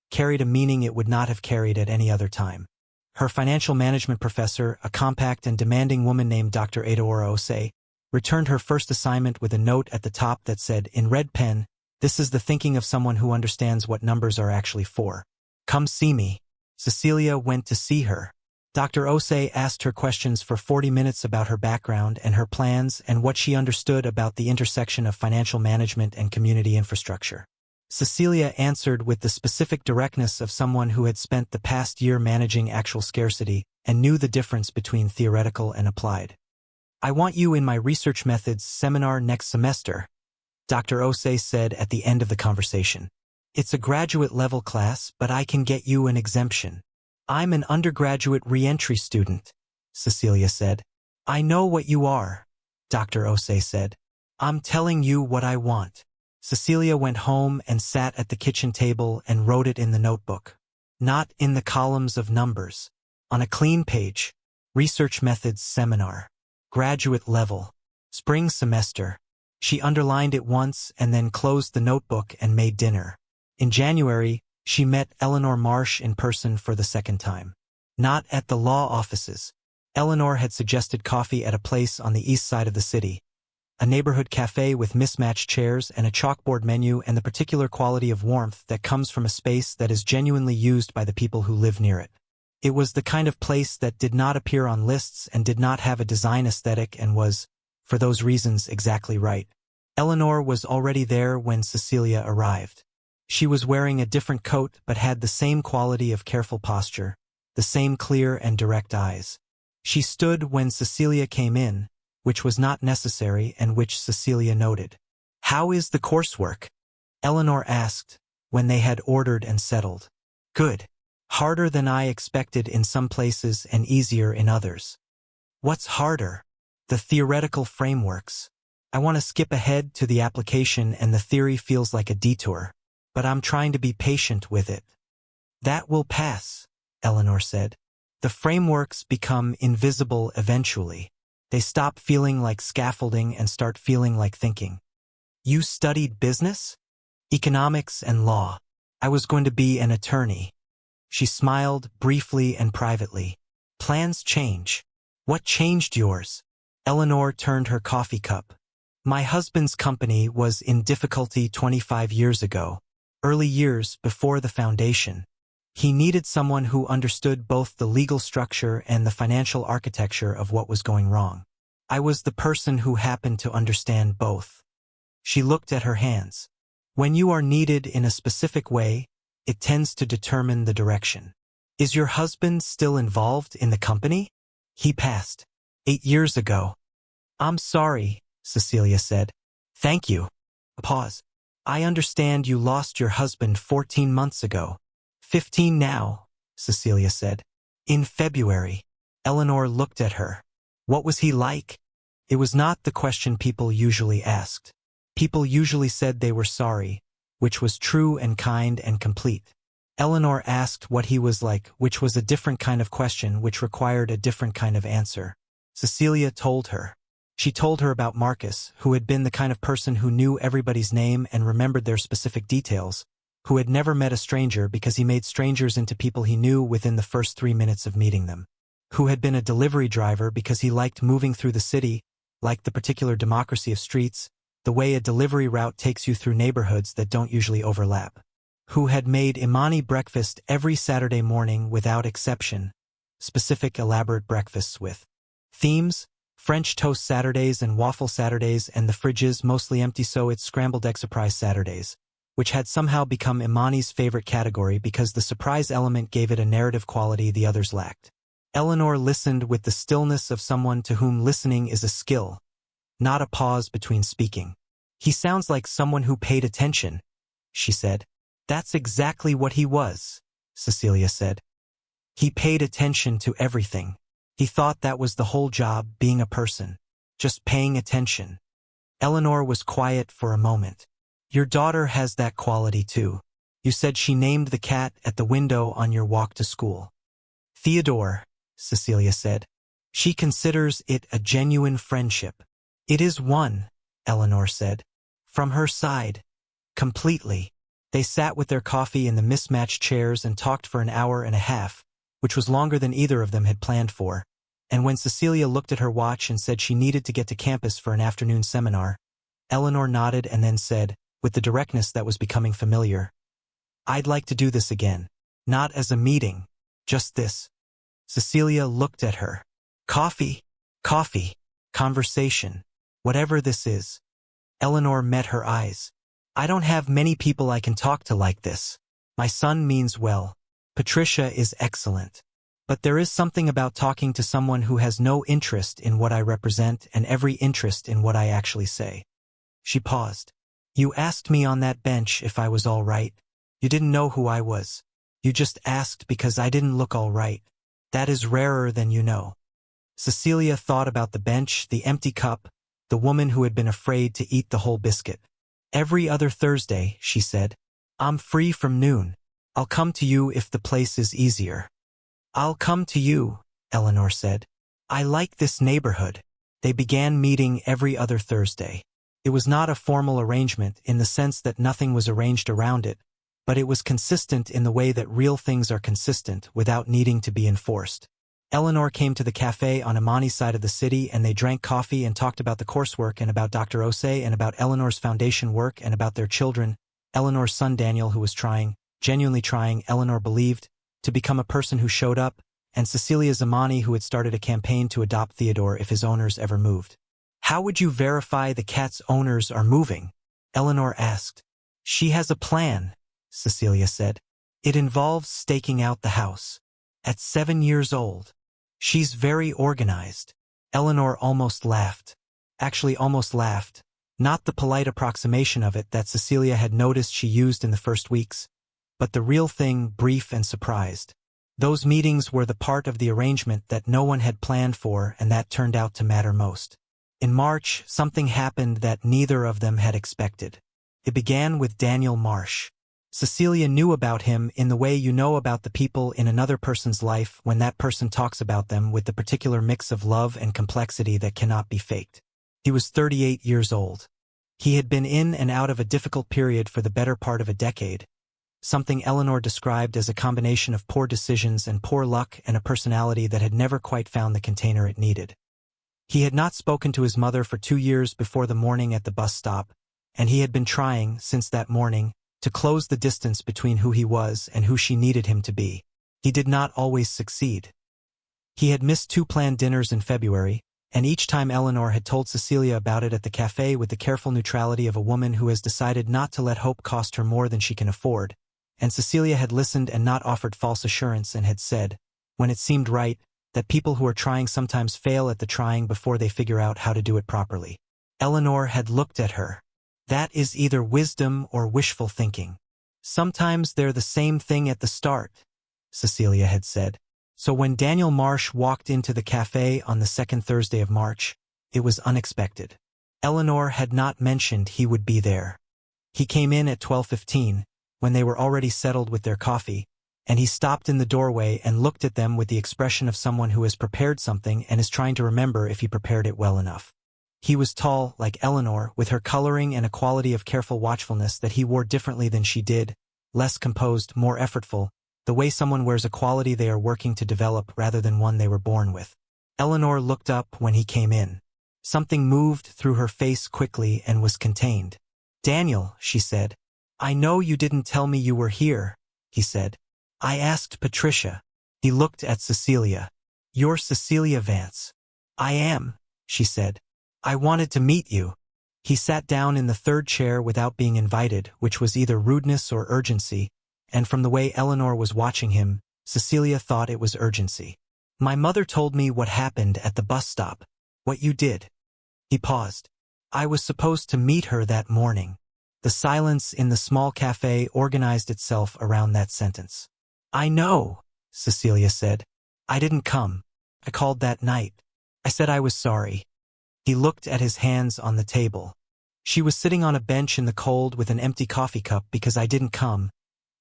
carried a meaning it would not have carried at any other time. Her financial management professor, a compact and demanding woman named Dr. Eleanor Marsh, returned her first assignment with a note at the top that said, in red pen, "This is the thinking of someone who understands what numbers are actually for. Come see me." Cecelia went to see her. Dr. Marsh asked her questions for 40 minutes about her background and her plans and what she understood about the intersection of financial management and community infrastructure. Cecelia answered with the specific directness of someone who had spent the past year managing actual scarcity and knew the difference between theoretical and applied. "I want you in my research methods seminar next semester," Dr. Marsh said at the end of the conversation. "It's a graduate-level class, but I can get you an exemption." "I'm an undergraduate re-entry student," Cecelia said. "I know what you are," Dr. Marsh said. "I'm telling you what I want." Cecelia went home and sat at the kitchen table and wrote it in the notebook. Not in the columns of numbers. On a clean page. Research Methods Seminar. Graduate level. Spring semester. She underlined it once and then closed the notebook and made dinner. In January, she met Eleanor Marsh in person for the second time. Not at the law offices. Eleanor had suggested coffee at a place on the east side of the city. A neighborhood cafe with mismatched chairs and a chalkboard menu and the particular quality of warmth that comes from a space that is genuinely used by the people who live near it. It was the kind of place that did not appear on lists and did not have a design aesthetic and was, for those reasons, exactly right. Eleanor was already there when Cecelia arrived. She was wearing a different coat but had the same quality of careful posture, the same clear and direct eyes. She stood when Cecelia came in, which was not necessary and which Cecelia noted. "How is the coursework?" Eleanor asked, when they had ordered and settled. "Good. Harder than I expected in some places and easier in others." "What's harder?" "The theoretical frameworks. I want to skip ahead to the application and the theory feels like a detour, but I'm trying to be patient with it." "That will pass," Eleanor said. "The frameworks become invisible eventually. They stop feeling like scaffolding and start feeling like thinking." "You studied business?" "Economics and law. I was going to be an attorney." She smiled briefly and privately. "Plans change." "What changed yours?" Eleanor turned her coffee cup. "My husband's company was in difficulty 25 years ago, early years before the foundation. He needed someone who understood both the legal structure and the financial architecture of what was going wrong. I was the person who happened to understand both." She looked at her hands. "When you are needed in a specific way, it tends to determine the direction." "Is your husband still involved in the company?" "He passed 8 years ago." "I'm sorry," Cecelia said. "Thank you." A pause. "I understand you lost your husband 14 months ago. 15 now," Cecelia said. "In February." Eleanor looked at her. What was he like? It was not the question people usually asked. People usually said they were sorry, which was true and kind and complete. Eleanor asked what he was like, which was a different kind of question which required a different kind of answer. Cecelia told her. She told her about Marcus, who had been the kind of person who knew everybody's name and remembered their specific details, who had never met a stranger because he made strangers into people he knew within the first 3 minutes of meeting them, who had been a delivery driver because he liked moving through the city, liked the particular democracy of streets, the way a delivery route takes you through neighborhoods that don't usually overlap, who had made Imani breakfast every Saturday morning without exception, specific elaborate breakfasts with themes, French toast Saturdays and waffle Saturdays, and the fridges mostly empty, so it's scrambled egg surprise Saturdays, which had somehow become Imani's favorite category because the surprise element gave it a narrative quality the others lacked. Eleanor listened with the stillness of someone to whom listening is a skill, not a pause between speaking. He sounds like someone who paid attention, she said. That's exactly what he was, Cecelia said. He paid attention to everything. He thought that was the whole job, being a person, just paying attention. Eleanor was quiet for a moment. Your daughter has that quality too. You said she named the cat at the window on your walk to school. Theodore, Cecelia said. She considers it a genuine friendship. It is one, Eleanor said. From her side. Completely. They sat with their coffee in the mismatched chairs and talked for an hour and a half, which was longer than either of them had planned for, and when Cecelia looked at her watch and said she needed to get to campus for an afternoon seminar, Eleanor nodded and then said, with the directness that was becoming familiar, I'd like to do this again. Not as a meeting, just this. Cecelia looked at her. Coffee, conversation, whatever this is. Eleanor met her eyes. I don't have many people I can talk to like this. My son means well. Patricia is excellent. But there is something about talking to someone who has no interest in what I represent and every interest in what I actually say. She paused. You asked me on that bench if I was all right. You didn't know who I was. You just asked because I didn't look all right. That is rarer than you know. Cecelia thought about the bench, the empty cup, the woman who had been afraid to eat the whole biscuit. Every other Thursday, she said. I'm free from noon. I'll come to you if the place is easier. I'll come to you, Eleanor said. I like this neighborhood. They began meeting every other Thursday. It was not a formal arrangement in the sense that nothing was arranged around it, but it was consistent in the way that real things are consistent without needing to be enforced. Eleanor came to the cafe on Imani's side of the city, and they drank coffee and talked about the coursework and about Dr. Osei and about Eleanor's foundation work and about their children, Eleanor's son Daniel, who was trying, genuinely trying, Eleanor believed, to become a person who showed up, and Cecilia's Imani, who had started a campaign to adopt Theodore if his owners ever moved. How would you verify the cat's owners are moving? Eleanor asked. She has a plan, Cecelia said. It involves staking out the house. At 7 years old. She's very organized. Eleanor almost laughed. Actually almost laughed. Not the polite approximation of it that Cecelia had noticed she used in the first weeks, but the real thing, brief and surprised. Those meetings were the part of the arrangement that no one had planned for, and that turned out to matter most. In March, something happened that neither of them had expected. It began with Daniel Marsh. Cecelia knew about him in the way you know about the people in another person's life when that person talks about them with the particular mix of love and complexity that cannot be faked. He was 38 years old. He had been in and out of a difficult period for the better part of a decade, something Eleanor described as a combination of poor decisions and poor luck and a personality that had never quite found the container it needed. He had not spoken to his mother for 2 years before the morning at the bus stop, and he had been trying, since that morning, to close the distance between who he was and who she needed him to be. He did not always succeed. He had missed 2 planned dinners in February, and each time Eleanor had told Cecelia about it at the cafe with the careful neutrality of a woman who has decided not to let hope cost her more than she can afford, and Cecelia had listened and not offered false assurance and had said, when it seemed right, that people who are trying sometimes fail at the trying before they figure out how to do it properly. Eleanor had looked at her. That is either wisdom or wishful thinking. Sometimes they're the same thing at the start, Cecelia had said. So when Daniel Marsh walked into the cafe on the second Thursday of March, it was unexpected. Eleanor had not mentioned he would be there. He came in at 12:15, when they were already settled with their coffee, and he stopped in the doorway and looked at them with the expression of someone who has prepared something and is trying to remember if he prepared it well enough. He was tall, like Eleanor, with her coloring and a quality of careful watchfulness that he wore differently than she did, less composed, more effortful, the way someone wears a quality they are working to develop rather than one they were born with. Eleanor looked up when he came in. Something moved through her face quickly and was contained. "Daniel," she said. "I know you didn't tell me you were here," he said. "I asked Patricia." He looked at Cecelia. "You're Cecelia Vance." "I am," she said. "I wanted to meet you." He sat down in the third chair without being invited, which was either rudeness or urgency, and from the way Eleanor was watching him, Cecelia thought it was urgency. "My mother told me what happened at the bus stop. What you did." He paused. "I was supposed to meet her that morning." The silence in the small cafe organized itself around that sentence. "I know," Cecelia said. "I didn't come. I called that night. I said I was sorry." He looked at his hands on the table. "She was sitting on a bench in the cold with an empty coffee cup because I didn't come,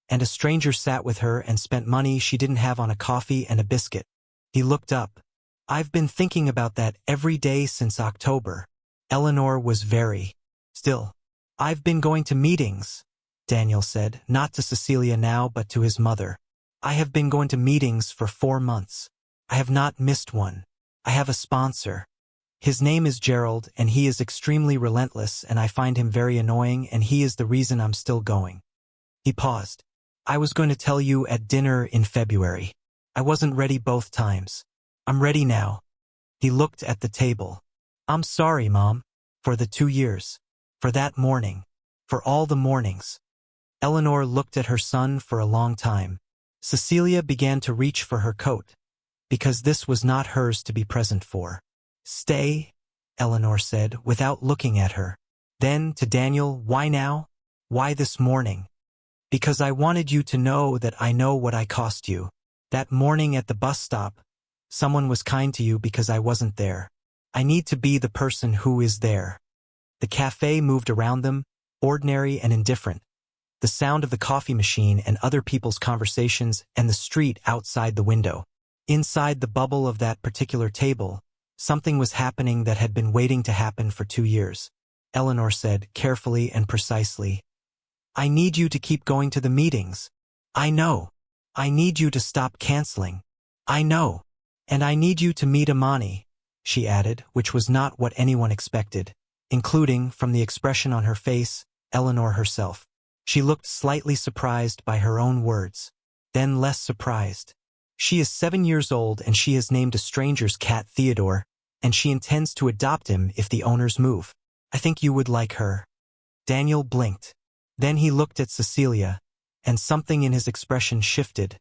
and a stranger sat with her and spent money she didn't have on a coffee and a biscuit." He looked up. "I've been thinking about that every day since October." Eleanor was very still. "I've been going to meetings," Daniel said, not to Cecelia now but to his mother. "I have been going to meetings for 4 months. I have not missed one. I have a sponsor. His name is Gerald, and he is extremely relentless, and I find him very annoying, and he is the reason I'm still going." He paused. "I was going to tell you at dinner in February. I wasn't ready both times. I'm ready now." He looked at the table. "I'm sorry, Mom, for the 2 years. For that morning. For all the mornings." Eleanor looked at her son for a long time. Cecelia began to reach for her coat, because this was not hers to be present for. "Stay," Eleanor said, without looking at her. Then, to Daniel, "Why now? Why this morning?" "Because I wanted you to know that I know what I cost you. That morning at the bus stop, someone was kind to you because I wasn't there. I need to be the person who is there." The cafe moved around them, ordinary and indifferent. The sound of the coffee machine and other people's conversations and the street outside the window. Inside the bubble of that particular table, something was happening that had been waiting to happen for 2 years. Eleanor said, carefully and precisely, "I need you to keep going to the meetings. I know. I need you to stop canceling. I know. And I need you to meet Imani," she added, which was not what anyone expected, including, from the expression on her face, Eleanor herself. She looked slightly surprised by her own words, then less surprised. "She is 7 years old and she has named a stranger's cat Theodore, and she intends to adopt him if the owners move. I think you would like her." Daniel blinked. Then he looked at Cecelia, and something in his expression shifted,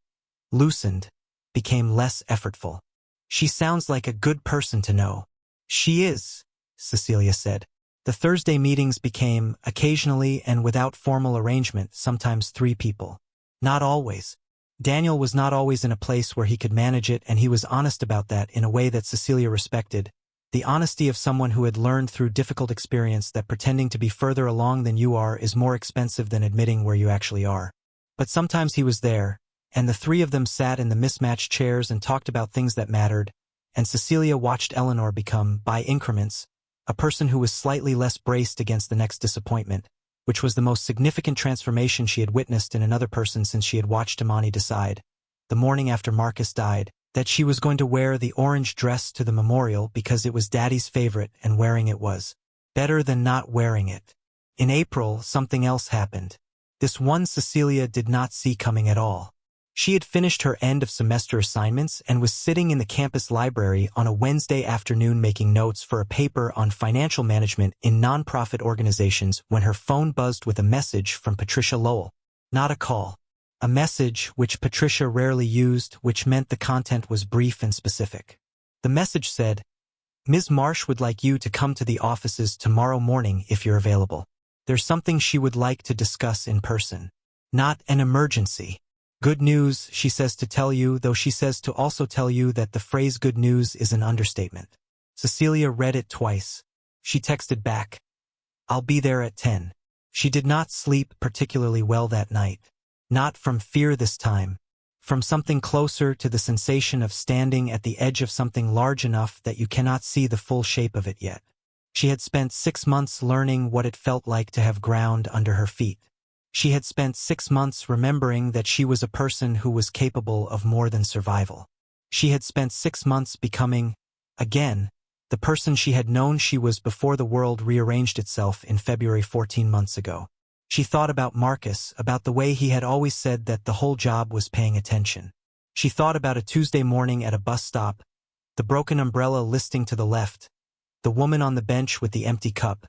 loosened, became less effortful. "She sounds like a good person to know." "She is," Cecelia said. The Thursday meetings became, occasionally and without formal arrangement, sometimes 3 people. Not always. Daniel was not always in a place where he could manage it, and he was honest about that in a way that Cecelia respected, the honesty of someone who had learned through difficult experience that pretending to be further along than you are is more expensive than admitting where you actually are. But sometimes he was there, and the 3 of them sat in the mismatched chairs and talked about things that mattered, and Cecelia watched Eleanor become, by increments, a person who was slightly less braced against the next disappointment, which was the most significant transformation she had witnessed in another person since she had watched Imani decide, the morning after Marcus died, that she was going to wear the orange dress to the memorial because it was Daddy's favorite and wearing it was better than not wearing it. In April, something else happened. This one Cecelia did not see coming at all. She had finished her end-of-semester assignments and was sitting in the campus library on a Wednesday afternoon making notes for a paper on financial management in nonprofit organizations when her phone buzzed with a message from Patricia Lowell. Not a call. A message, which Patricia rarely used, which meant the content was brief and specific. The message said, "Ms. Marsh would like you to come to the offices tomorrow morning if you're available. There's something she would like to discuss in person. Not an emergency. Good news, she says to tell you, though she says to also tell you that the phrase good news is an understatement. Cecelia read it twice. She texted back, I'll be there at 10. She did not sleep particularly well that night. Not from fear this time. From something closer to the sensation of standing at the edge of something large enough that you cannot see the full shape of it yet. She had spent 6 months learning what it felt like to have ground under her feet. She had spent 6 months remembering that she was a person who was capable of more than survival. She had spent 6 months becoming, again, the person she had known she was before the world rearranged itself in February 14 months ago. She thought about Marcus, about the way he had always said that the whole job was paying attention. She thought about a Tuesday morning at a bus stop, the broken umbrella listing to the left, the woman on the bench with the empty cup,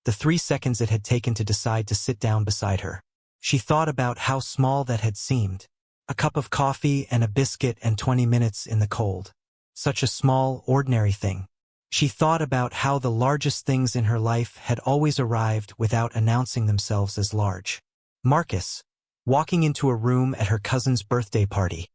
the 3 seconds it had taken to decide to sit down beside her. She thought about how small that had seemed. A cup of coffee and a biscuit and 20 minutes in the cold. Such a small, ordinary thing. She thought about how the largest things in her life had always arrived without announcing themselves as large. Marcus, walking into a room at her cousin's birthday party,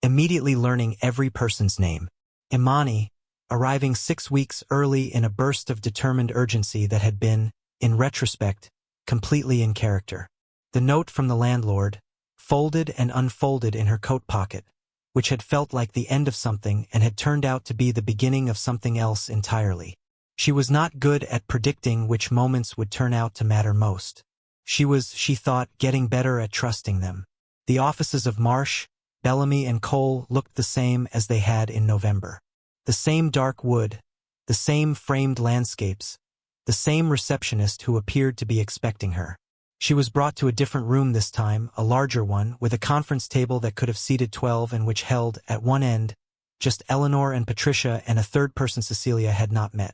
immediately learning every person's name. Imani, arriving 6 weeks early in a burst of determined urgency that had been, in retrospect, completely in character. The note from the landlord, folded and unfolded in her coat pocket, which had felt like the end of something and had turned out to be the beginning of something else entirely. She was not good at predicting which moments would turn out to matter most. She was, she thought, getting better at trusting them. The offices of Marsh, Bellamy and Cole looked the same as they had in November. The same dark wood, the same framed landscapes, the same receptionist who appeared to be expecting her. She was brought to a different room this time, a larger one, with a conference table that could have seated 12 and which held, at one end, just Eleanor and Patricia and a third person Cecelia had not met.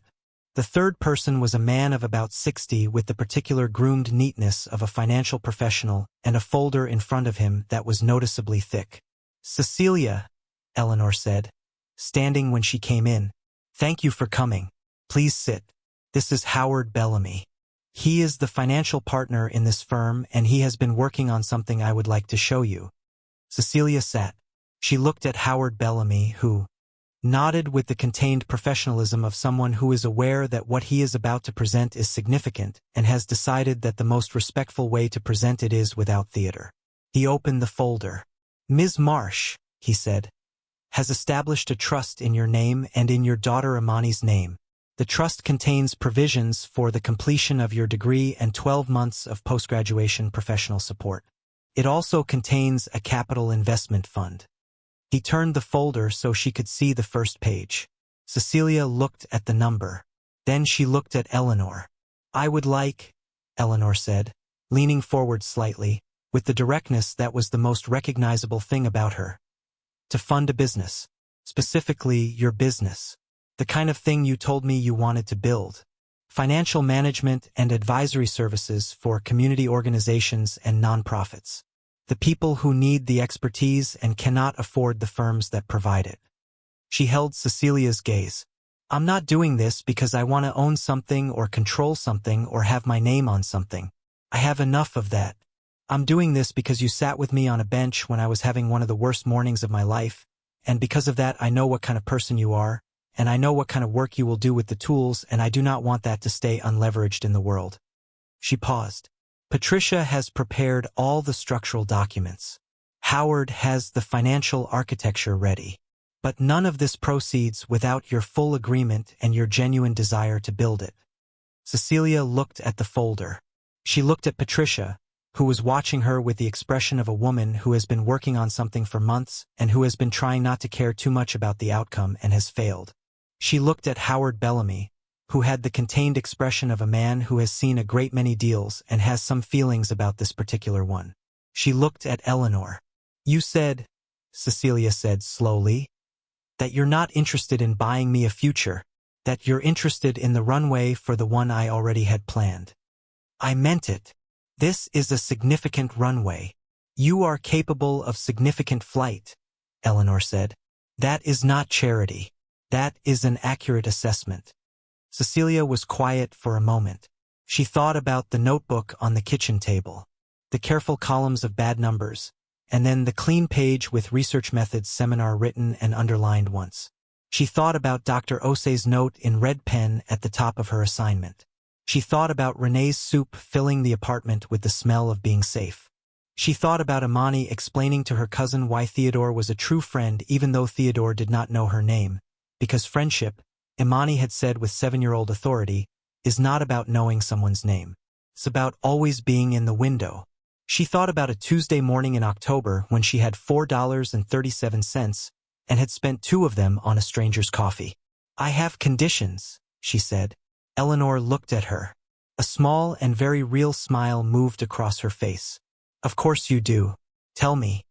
The third person was a man of about 60 with the particular groomed neatness of a financial professional and a folder in front of him that was noticeably thick. Cecelia, Eleanor said, standing when she came in. Thank you for coming. Please sit. This is Howard Bellamy. He is the financial partner in this firm and he has been working on something I would like to show you. Cecelia sat. She looked at Howard Bellamy, who nodded with the contained professionalism of someone who is aware that what he is about to present is significant and has decided that the most respectful way to present it is without theater. He opened the folder. Ms. Marsh, he said, has established a trust in your name and in your daughter Imani's name. The trust contains provisions for the completion of your degree and 12 months of post-graduation professional support. It also contains a capital investment fund. He turned the folder so she could see the first page. Cecelia looked at the number. Then she looked at Eleanor. I would like, Eleanor said, leaning forward slightly, with the directness that was the most recognizable thing about her, to fund a business. Specifically, your business. The kind of thing you told me you wanted to build. Financial management and advisory services for community organizations and nonprofits. The people who need the expertise and cannot afford the firms that provide it. She held Cecilia's gaze. I'm not doing this because I want to own something or control something or have my name on something. I have enough of that. I'm doing this because you sat with me on a bench when I was having one of the worst mornings of my life, and because of that I know what kind of person you are, and I know what kind of work you will do with the tools, and I do not want that to stay unleveraged in the world. She paused. Patricia has prepared all the structural documents. Howard has the financial architecture ready. But none of this proceeds without your full agreement and your genuine desire to build it. Cecelia looked at the folder. She looked at Patricia, who was watching her with the expression of a woman who has been working on something for months and who has been trying not to care too much about the outcome and has failed. She looked at Howard Bellamy, who had the contained expression of a man who has seen a great many deals and has some feelings about this particular one. She looked at Eleanor. You said, Cecelia said slowly, that you're not interested in buying me a future, that you're interested in the runway for the one I already had planned. I meant it. This is a significant runway. You are capable of significant flight, Eleanor said. That is not charity. That is an accurate assessment. Cecelia was quiet for a moment. She thought about the notebook on the kitchen table, the careful columns of bad numbers, and then the clean page with research methods seminar written and underlined once. She thought about Dr. Ose's note in red pen at the top of her assignment. She thought about Renee's soup filling the apartment with the smell of being safe. She thought about Imani explaining to her cousin why Theodore was a true friend even though Theodore did not know her name, because friendship, Imani had said with 7-year-old authority, is not about knowing someone's name. It's about always being in the window. She thought about a Tuesday morning in October when she had $4.37 and had spent 2 of them on a stranger's coffee. "I have conditions," she said. Eleanor looked at her. A small and very real smile moved across her face. "Of course you do. Tell me."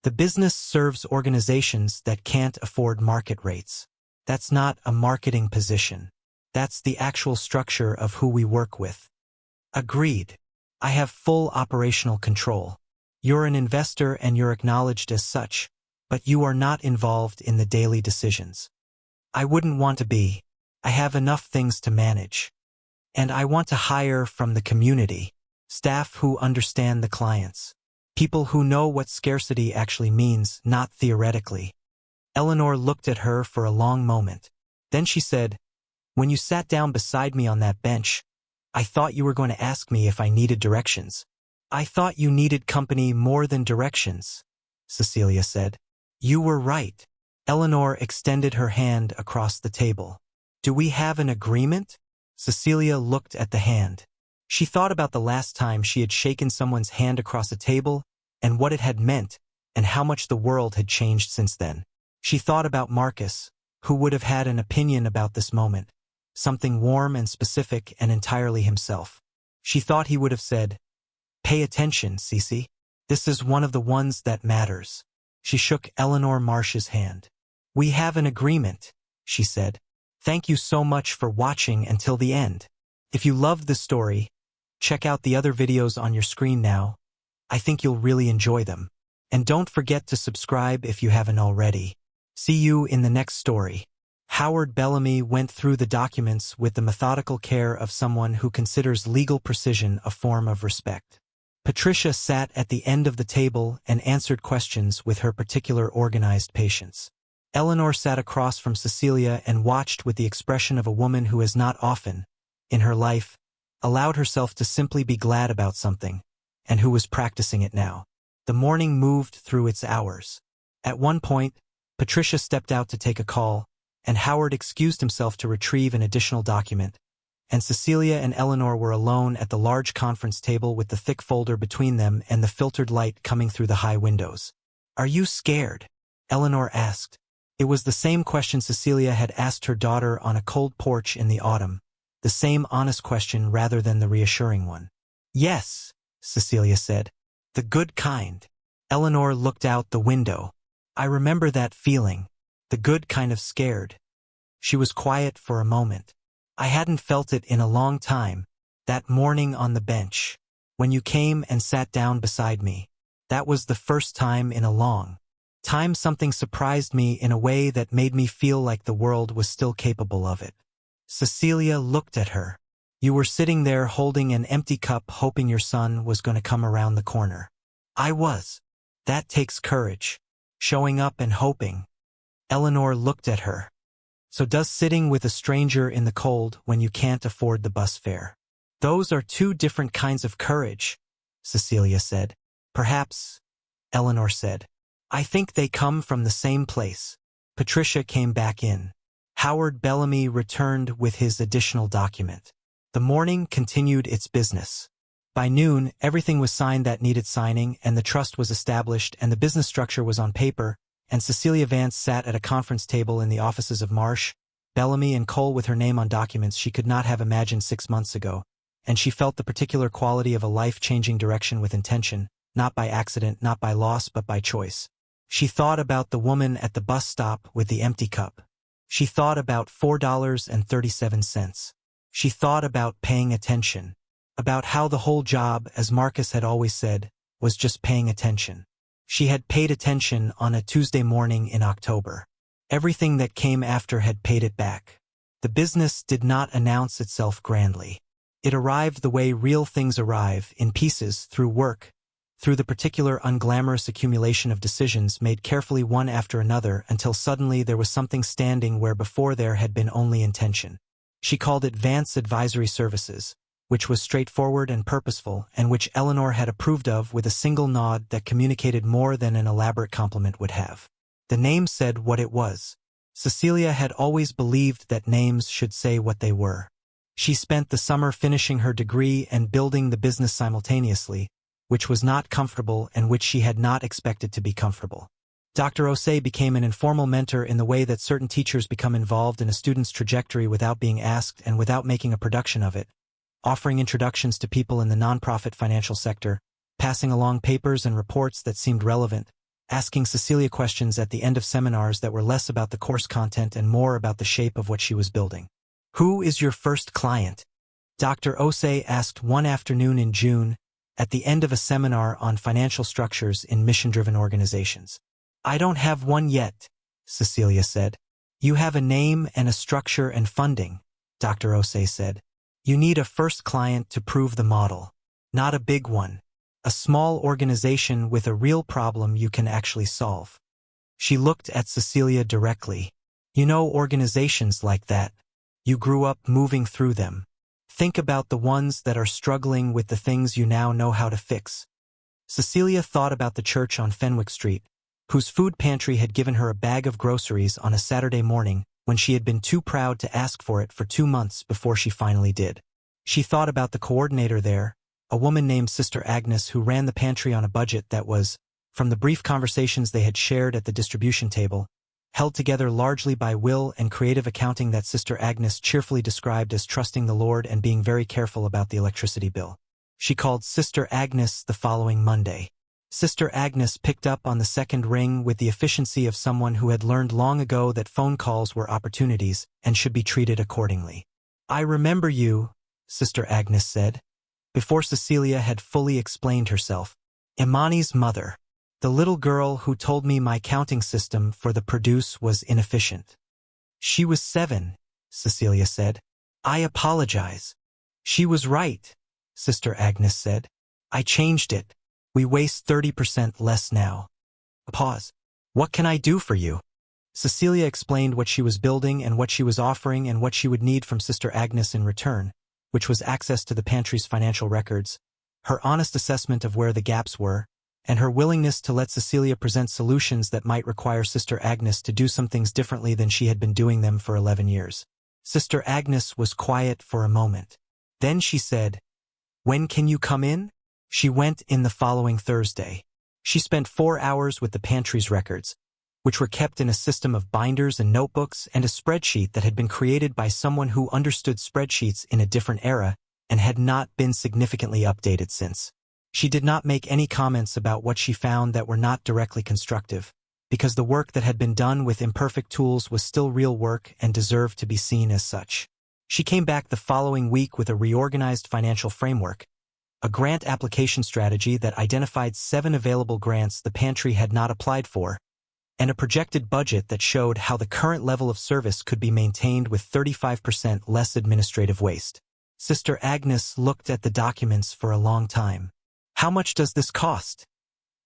"The business serves organizations that can't afford market rates. That's not a marketing position. That's the actual structure of who we work with." "Agreed. I have full operational control. You're an investor and you're acknowledged as such, but you are not involved in the daily decisions." "I wouldn't want to be. I have enough things to manage. And I want to hire from the community. Staff who understand the clients. People who know what scarcity actually means, not theoretically." Eleanor looked at her for a long moment. Then she said, "When you sat down beside me on that bench, I thought you were going to ask me if I needed directions." "I thought you needed company more than directions," Cecelia said. "You were right." Eleanor extended her hand across the table. "Do we have an agreement?" Cecelia looked at the hand. She thought about the last time she had shaken someone's hand across a table and what it had meant and how much the world had changed since then. She thought about Marcus, who would have had an opinion about this moment, something warm and specific and entirely himself. She thought he would have said, "Pay attention, Cece. This is one of the ones that matters." She shook Eleanor Marsh's hand. "We have an agreement," she said. "Thank you so much for watching until the end. If you loved this story, check out the other videos on your screen now. I think you'll really enjoy them. And don't forget to subscribe if you haven't already. See you in the next story. Howard Bellamy went through the documents with the methodical care of someone who considers legal precision a form of respect. Patricia sat at the end of the table and answered questions with her particular organized patience. Eleanor sat across from Cecelia and watched with the expression of a woman who has not often, in her life, allowed herself to simply be glad about something, and who was practicing it now. The morning moved through its hours. At one point, Patricia stepped out to take a call, and Howard excused himself to retrieve an additional document, and Cecelia and Eleanor were alone at the large conference table with the thick folder between them and the filtered light coming through the high windows. "Are you scared?" Eleanor asked. It was the same question Cecelia had asked her daughter on a cold porch in the autumn, the same honest question rather than the reassuring one. "Yes," Cecelia said. "The good kind." Eleanor looked out the window. "I remember that feeling, the good kind of scared." She was quiet for a moment. "I hadn't felt it in a long time, that morning on the bench, when you came and sat down beside me. That was the first time in a long time something surprised me in a way that made me feel like the world was still capable of it." Cecelia looked at her. "You were sitting there holding an empty cup hoping your son was going to come around the corner." "I was. That takes courage. Showing up and hoping." Eleanor looked at her. "So does sitting with a stranger in the cold when you can't afford the bus fare." "Those are 2 different kinds of courage," Cecelia said. "Perhaps," Eleanor said. "I think they come from the same place." Patricia came back in. Howard Bellamy returned with his additional document. The morning continued its business. By noon, everything was signed that needed signing, and the trust was established, and the business structure was on paper, and Cecelia Vance sat at a conference table in the offices of Marsh, Bellamy, and Cole with her name on documents she could not have imagined 6 months ago, and she felt the particular quality of a life-changing direction with intention, not by accident, not by loss, but by choice. She thought about the woman at the bus stop with the empty cup. She thought about $4.37. She thought about paying attention, about how the whole job, as Marcus had always said, was just paying attention. She had paid attention on a Tuesday morning in October. Everything that came after had paid it back. The business did not announce itself grandly. It arrived the way real things arrive, in pieces, through work, through the particular unglamorous accumulation of decisions made carefully one after another until suddenly there was something standing where before there had been only intention. She called it Vance Advisory Services, which was straightforward and purposeful, and which Eleanor had approved of with a single nod that communicated more than an elaborate compliment would have. The name said what it was. Cecelia had always believed that names should say what they were. She spent the summer finishing her degree and building the business simultaneously, which was not comfortable and which she had not expected to be comfortable. Dr. Osei became an informal mentor in the way that certain teachers become involved in a student's trajectory without being asked and without making a production of it, offering introductions to people in the nonprofit financial sector, passing along papers and reports that seemed relevant, asking Cecelia questions at the end of seminars that were less about the course content and more about the shape of what she was building. "Who is your first client?" Dr. Osei asked one afternoon in June, at the end of a seminar on financial structures in mission-driven organizations. "I don't have one yet," Cecelia said. "You have a name and a structure and funding," Dr. Osei said. "You need a first client to prove the model. Not a big one. A small organization with a real problem you can actually solve." She looked at Cecelia directly. "You know organizations like that. You grew up moving through them. Think about the ones that are struggling with the things you now know how to fix." Cecelia thought about the church on Fenwick Street, whose food pantry had given her a bag of groceries on a Saturday morning when she had been too proud to ask for it for 2 months before she finally did. She thought about the coordinator there, a woman named Sister Agnes who ran the pantry on a budget that was, from the brief conversations they had shared at the distribution table, held together largely by will and creative accounting that Sister Agnes cheerfully described as trusting the Lord and being very careful about the electricity bill. She called Sister Agnes the following Monday. Sister Agnes picked up on the second ring with the efficiency of someone who had learned long ago that phone calls were opportunities and should be treated accordingly. "I remember you," Sister Agnes said, before Cecelia had fully explained herself. "Imani's mother. The little girl who told me my counting system for the produce was inefficient." "She was 7, Cecelia said. "I apologize." "She was right," Sister Agnes said. "I changed it. We waste 30% less now." A pause. "What can I do for you?" Cecelia explained what she was building and what she was offering and what she would need from Sister Agnes in return, which was access to the pantry's financial records, her honest assessment of where the gaps were, and her willingness to let Cecelia present solutions that might require Sister Agnes to do some things differently than she had been doing them for 11 years. Sister Agnes was quiet for a moment. Then she said, "When can you come in?" She went in the following Thursday. She spent 4 hours with the pantry's records, which were kept in a system of binders and notebooks and a spreadsheet that had been created by someone who understood spreadsheets in a different era and had not been significantly updated since. She did not make any comments about what she found that were not directly constructive, because the work that had been done with imperfect tools was still real work and deserved to be seen as such. She came back the following week with a reorganized financial framework, a grant application strategy that identified 7 available grants the pantry had not applied for, and a projected budget that showed how the current level of service could be maintained with 35% less administrative waste. Sister Agnes looked at the documents for a long time. "How much does this cost?"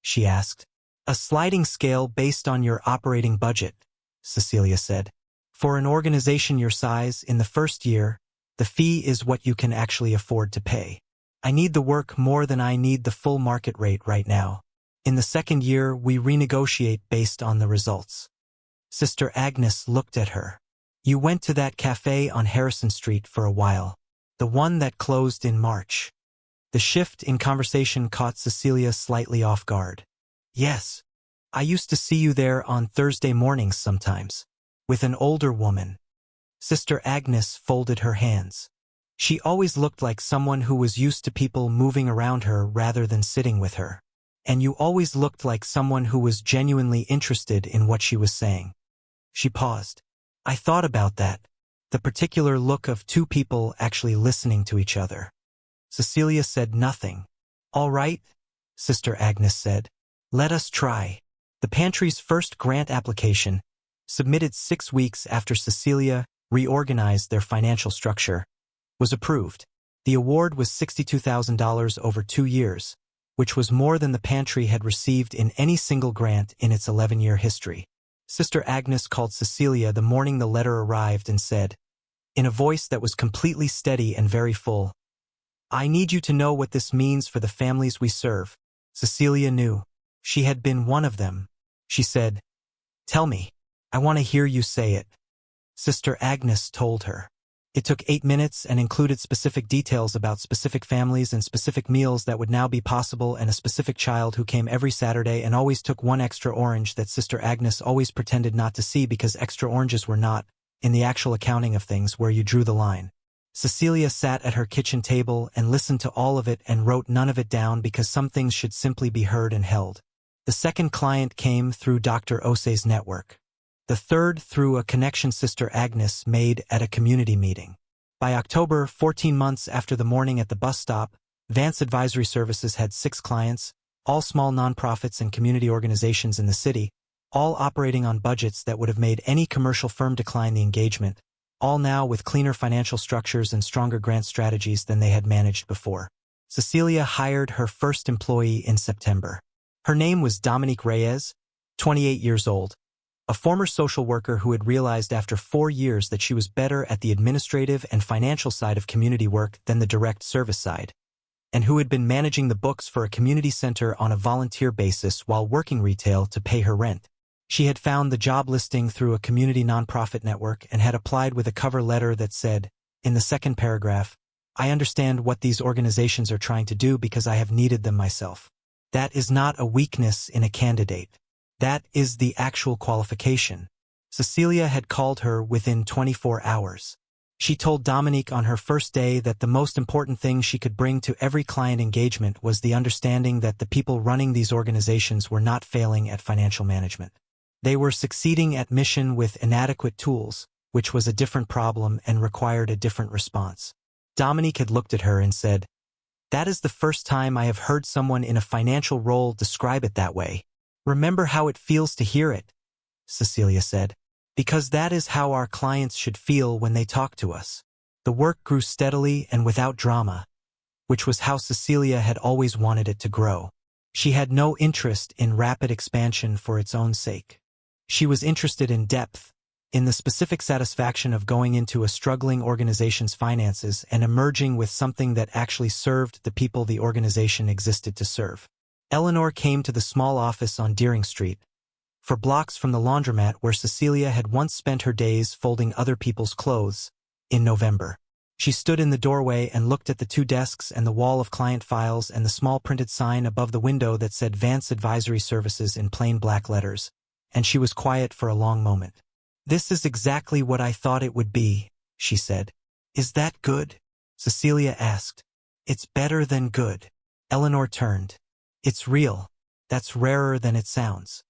she asked. "A sliding scale based on your operating budget," Cecelia said. "For an organization your size, in the first year, the fee is what you can actually afford to pay. I need the work more than I need the full market rate right now. In the second year, we renegotiate based on the results." Sister Agnes looked at her. "You went to that cafe on Harrison Street for a while, the one that closed in March." The shift in conversation caught Cecelia slightly off guard. "Yes. I used to see you there on Thursday mornings sometimes, with an older woman." Sister Agnes folded her hands. She always looked like someone who was used to people moving around her rather than sitting with her. "And you always looked like someone who was genuinely interested in what she was saying." She paused. "I thought about that, the particular look of 2 people actually listening to each other." Cecelia said nothing. "All right," Sister Agnes said. "Let us try." The pantry's first grant application, submitted 6 weeks after Cecelia reorganized their financial structure, was approved. The award was $62,000 over 2 years, which was more than the pantry had received in any single grant in its 11-year history. Sister Agnes called Cecelia the morning the letter arrived and said, in a voice that was completely steady and very full, "I need you to know what this means for the families we serve." Cecelia knew. She had been one of them. She said, "Tell me. I want to hear you say it." Sister Agnes told her. It took 8 minutes and included specific details about specific families and specific meals that would now be possible, and a specific child who came every Saturday and always took one extra orange that Sister Agnes always pretended not to see because extra oranges were not, in the actual accounting of things, where you drew the line. Cecelia sat at her kitchen table and listened to all of it and wrote none of it down because some things should simply be heard and held. The second client came through Dr. Ose's network. The third through a connection Sister Agnes made at a community meeting. By October, 14 months after the morning at the bus stop, Vance Advisory Services had 6 clients, all small nonprofits and community organizations in the city, all operating on budgets that would have made any commercial firm decline the engagement, all now with cleaner financial structures and stronger grant strategies than they had managed before. Cecelia hired her first employee in September. Her name was Dominique Reyes, 28 years old, a former social worker who had realized after 4 years that she was better at the administrative and financial side of community work than the direct service side, and who had been managing the books for a community center on a volunteer basis while working retail to pay her rent. She had found the job listing through a community nonprofit network and had applied with a cover letter that said, in the second paragraph, "I understand what these organizations are trying to do because I have needed them myself." That is not a weakness in a candidate. That is the actual qualification. Cecelia had called her within 24 hours. She told Dominique on her first day that the most important thing she could bring to every client engagement was the understanding that the people running these organizations were not failing at financial management. They were succeeding at mission with inadequate tools, which was a different problem and required a different response. Dominique had looked at her and said, "That is the first time I have heard someone in a financial role describe it that way. Remember how it feels to hear it," Cecelia said, "because that is how our clients should feel when they talk to us." The work grew steadily and without drama, which was how Cecelia had always wanted it to grow. She had no interest in rapid expansion for its own sake. She was interested in depth, in the specific satisfaction of going into a struggling organization's finances and emerging with something that actually served the people the organization existed to serve. Eleanor came to the small office on Deering Street, for blocks from the laundromat where Cecelia had once spent her days folding other people's clothes, in November. She stood in the doorway and looked at the 2 desks and the wall of client files and the small printed sign above the window that said Vance Advisory Services in plain black letters, and she was quiet for a long moment. "This is exactly what I thought it would be," she said. "Is that good?" Cecelia asked. "It's better than good." Eleanor turned. "It's real. That's rarer than it sounds."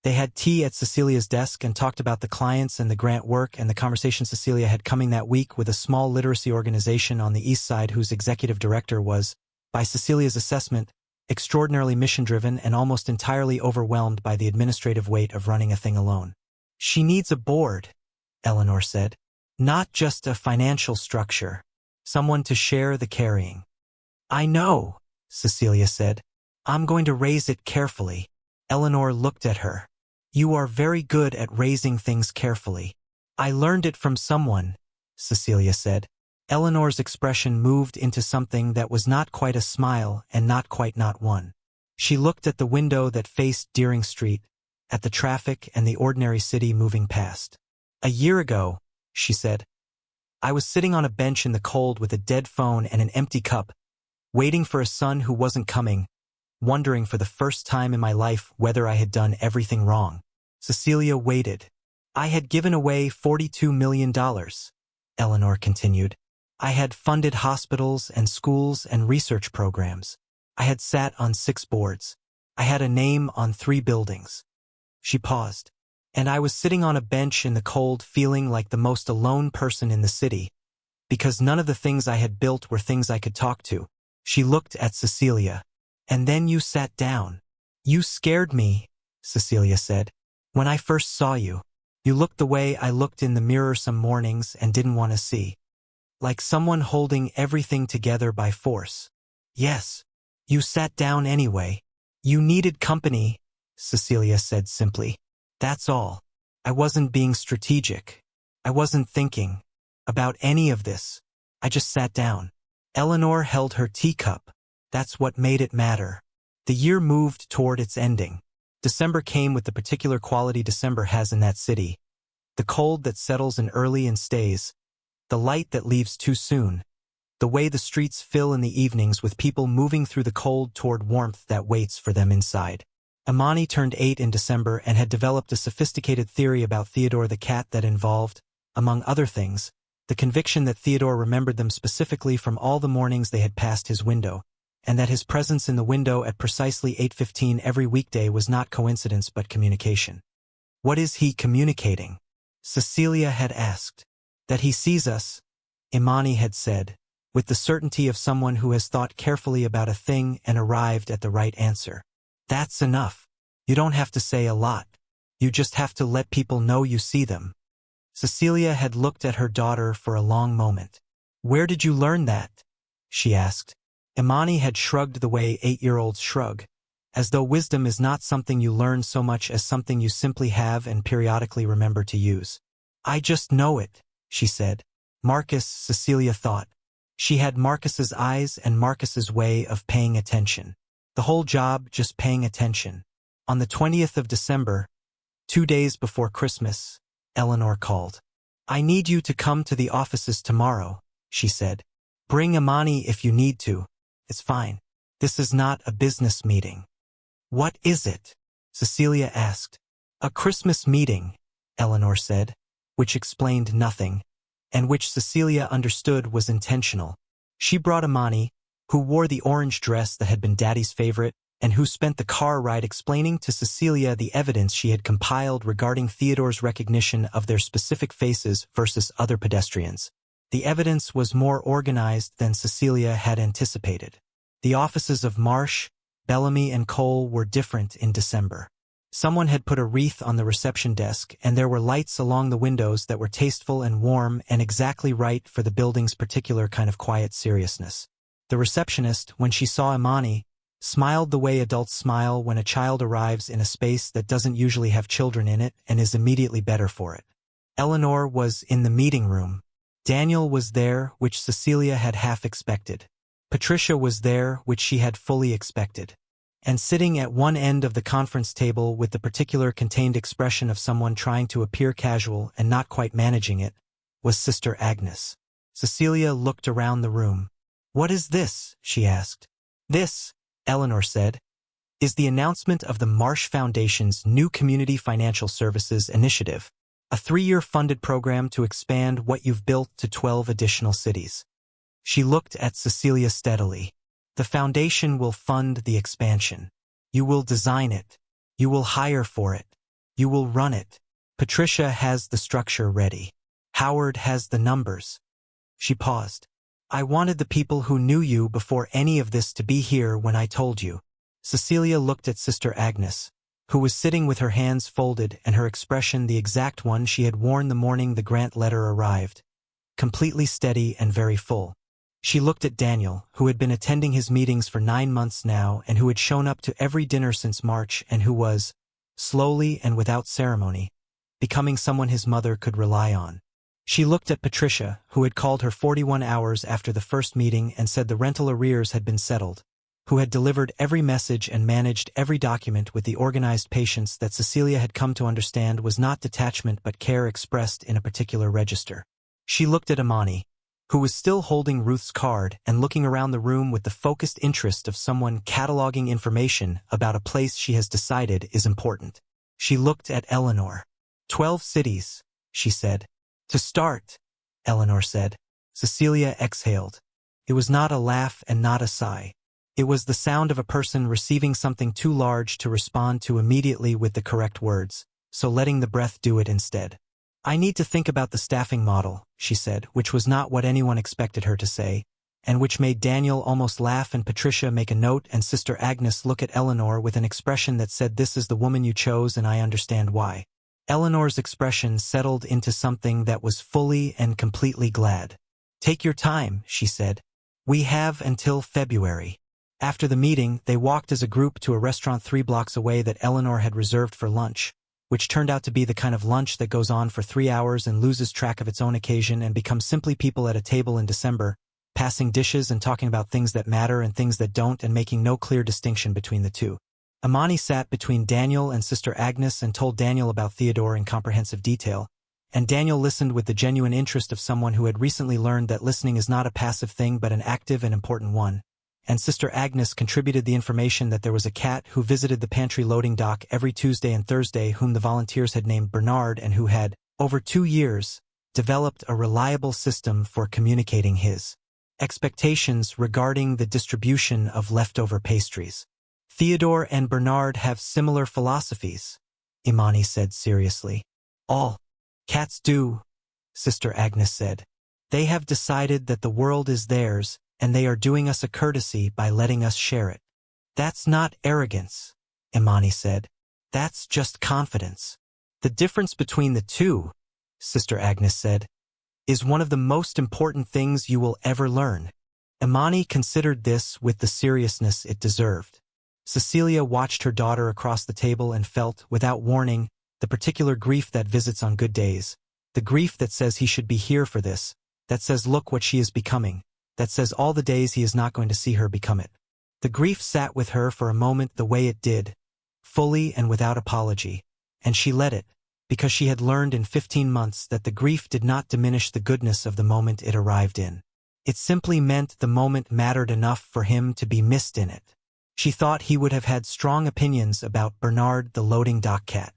They had tea at Cecilia's desk and talked about the clients and the grant work and the conversation Cecelia had coming that week with a small literacy organization on the East Side whose executive director was, by Cecilia's assessment, extraordinarily mission-driven and almost entirely overwhelmed by the administrative weight of running a thing alone. "She needs a board," Eleanor said. "Not just a financial structure. Someone to share the carrying." "I know," Cecelia said. "I'm going to raise it carefully." Eleanor looked at her. "You are very good at raising things carefully." "I learned it from someone," Cecelia said. Eleanor's expression moved into something that was not quite a smile and not quite not one. She looked at the window that faced Deering Street, at the traffic and the ordinary city moving past. "A year ago," she said, "I was sitting on a bench in the cold with a dead phone and an empty cup, waiting for a son who wasn't coming, wondering for the first time in my life whether I had done everything wrong." Cecelia waited. "I had given away $42 million, Eleanor continued. "I had funded hospitals and schools and research programs. I had sat on 6 boards. I had a name on 3 buildings." She paused. "And I was sitting on a bench in the cold feeling like the most alone person in the city, because none of the things I had built were things I could talk to." She looked at Cecelia. "And then you sat down. You scared me," Cecelia said. "When I first saw you, you looked the way I looked in the mirror some mornings and didn't want to see. Like someone holding everything together by force. Yes, You sat down anyway. You needed company, Cecelia said simply. That's all. I wasn't being strategic. I wasn't thinking about any of this. I just sat down. Eleanor held her teacup. That's what made it matter. The year moved toward its ending. December came with the particular quality December has in that city. The cold that settles in early and stays. The light that leaves too soon. The way the streets fill in the evenings with people moving through the cold toward warmth that waits for them inside. Imani turned 8 in December and had developed a sophisticated theory about Theodore the cat that involved, among other things, the conviction that Theodore remembered them specifically from all the mornings they had passed his window, and that his presence in the window at precisely 8:15 every weekday was not coincidence but communication. What is he communicating? Cecelia had asked. That he sees us, Imani had said, with the certainty of someone who has thought carefully about a thing and arrived at the right answer. That's enough. You don't have to say a lot. You just have to let people know you see them. Cecelia had looked at her daughter for a long moment. Where did you learn that? She asked. Imani had shrugged the way 8-year-olds shrug, as though wisdom is not something you learn so much as something you simply have and periodically remember to use. I just know it, she said. Marcus, Cecelia thought. She had Marcus's eyes and Marcus's way of paying attention. The whole job just paying attention. On the 20th of December, 2 days before Christmas, Eleanor called. I need you to come to the offices tomorrow, she said. Bring Imani if you need to. It's fine. This is not a business meeting. What is it? Cecelia asked. A Christmas meeting, Eleanor said, which explained nothing, and which Cecelia understood was intentional. She brought Imani, who wore the orange dress that had been Daddy's favorite, and who spent the car ride explaining to Cecelia the evidence she had compiled regarding Theodore's recognition of their specific faces versus other pedestrians. The evidence was more organized than Cecelia had anticipated. The offices of Marsh, Bellamy, and Cole were different in December. Someone had put a wreath on the reception desk, and there were lights along the windows that were tasteful and warm and exactly right for the building's particular kind of quiet seriousness. The receptionist, when she saw Imani, smiled the way adults smile when a child arrives in a space that doesn't usually have children in it and is immediately better for it. Eleanor was in the meeting room. Daniel was there, which Cecelia had half expected. Patricia was there, which she had fully expected. And sitting at one end of the conference table with the particular contained expression of someone trying to appear casual and not quite managing it, was Sister Agnes. Cecelia looked around the room. What is this? She asked. This, Eleanor said, is the announcement of the Marsh Foundation's new Community Financial Services Initiative, a 3-year funded program to expand what you've built to 12 additional cities. She looked at Cecelia steadily. The foundation will fund the expansion. You will design it. You will hire for it. You will run it. Patricia has the structure ready. Howard has the numbers. She paused. I wanted the people who knew you before any of this to be here when I told you. Cecelia looked at Sister Agnes, who was sitting with her hands folded and her expression the exact one she had worn the morning the grant letter arrived, completely steady and very full. She looked at Daniel, who had been attending his meetings for 9 months now and who had shown up to every dinner since March and who was, slowly and without ceremony, becoming someone his mother could rely on. She looked at Patricia, who had called her 41 hours after the first meeting and said the rental arrears had been settled, who had delivered every message and managed every document with the organized patience that Cecelia had come to understand was not detachment but care expressed in a particular register. She looked at Imani, who was still holding Ruth's card and looking around the room with the focused interest of someone cataloging information about a place she has decided is important. She looked at Eleanor. 12 cities, she said. To start, Eleanor said. Cecelia exhaled. It was not a laugh and not a sigh. It was the sound of a person receiving something too large to respond to immediately with the correct words, so letting the breath do it instead. I need to think about the staffing model, she said, which was not what anyone expected her to say, and which made Daniel almost laugh and Patricia make a note and Sister Agnes look at Eleanor with an expression that said, this is the woman you chose and I understand why. Eleanor's expression settled into something that was fully and completely glad. Take your time, she said. We have until February. After the meeting, they walked as a group to a restaurant 3 blocks away that Eleanor had reserved for lunch, which turned out to be the kind of lunch that goes on for 3 hours and loses track of its own occasion and becomes simply people at a table in December, passing dishes and talking about things that matter and things that don't and making no clear distinction between the two. Imani sat between Daniel and Sister Agnes and told Daniel about Theodore in comprehensive detail, and Daniel listened with the genuine interest of someone who had recently learned that listening is not a passive thing but an active and important one. And Sister Agnes contributed the information that there was a cat who visited the pantry loading dock every Tuesday and Thursday whom the volunteers had named Bernard and who had, over 2 years, developed a reliable system for communicating his expectations regarding the distribution of leftover pastries. Theodore and Bernard have similar philosophies, Imani said seriously. All cats do, Sister Agnes said. They have decided that the world is theirs, and they are doing us a courtesy by letting us share it. That's not arrogance, Imani said. That's just confidence. The difference between the two, Sister Agnes said, is one of the most important things you will ever learn. Imani considered this with the seriousness it deserved. Cecelia watched her daughter across the table and felt, without warning, the particular grief that visits on good days, the grief that says he should be here for this, that says look what she is becoming, that says all the days he is not going to see her become it. The grief sat with her for a moment the way it did, fully and without apology, and she let it, because she had learned in 15 months that the grief did not diminish the goodness of the moment it arrived in. It simply meant the moment mattered enough for him to be missed in it. She thought he would have had strong opinions about Bernard the loading dock cat.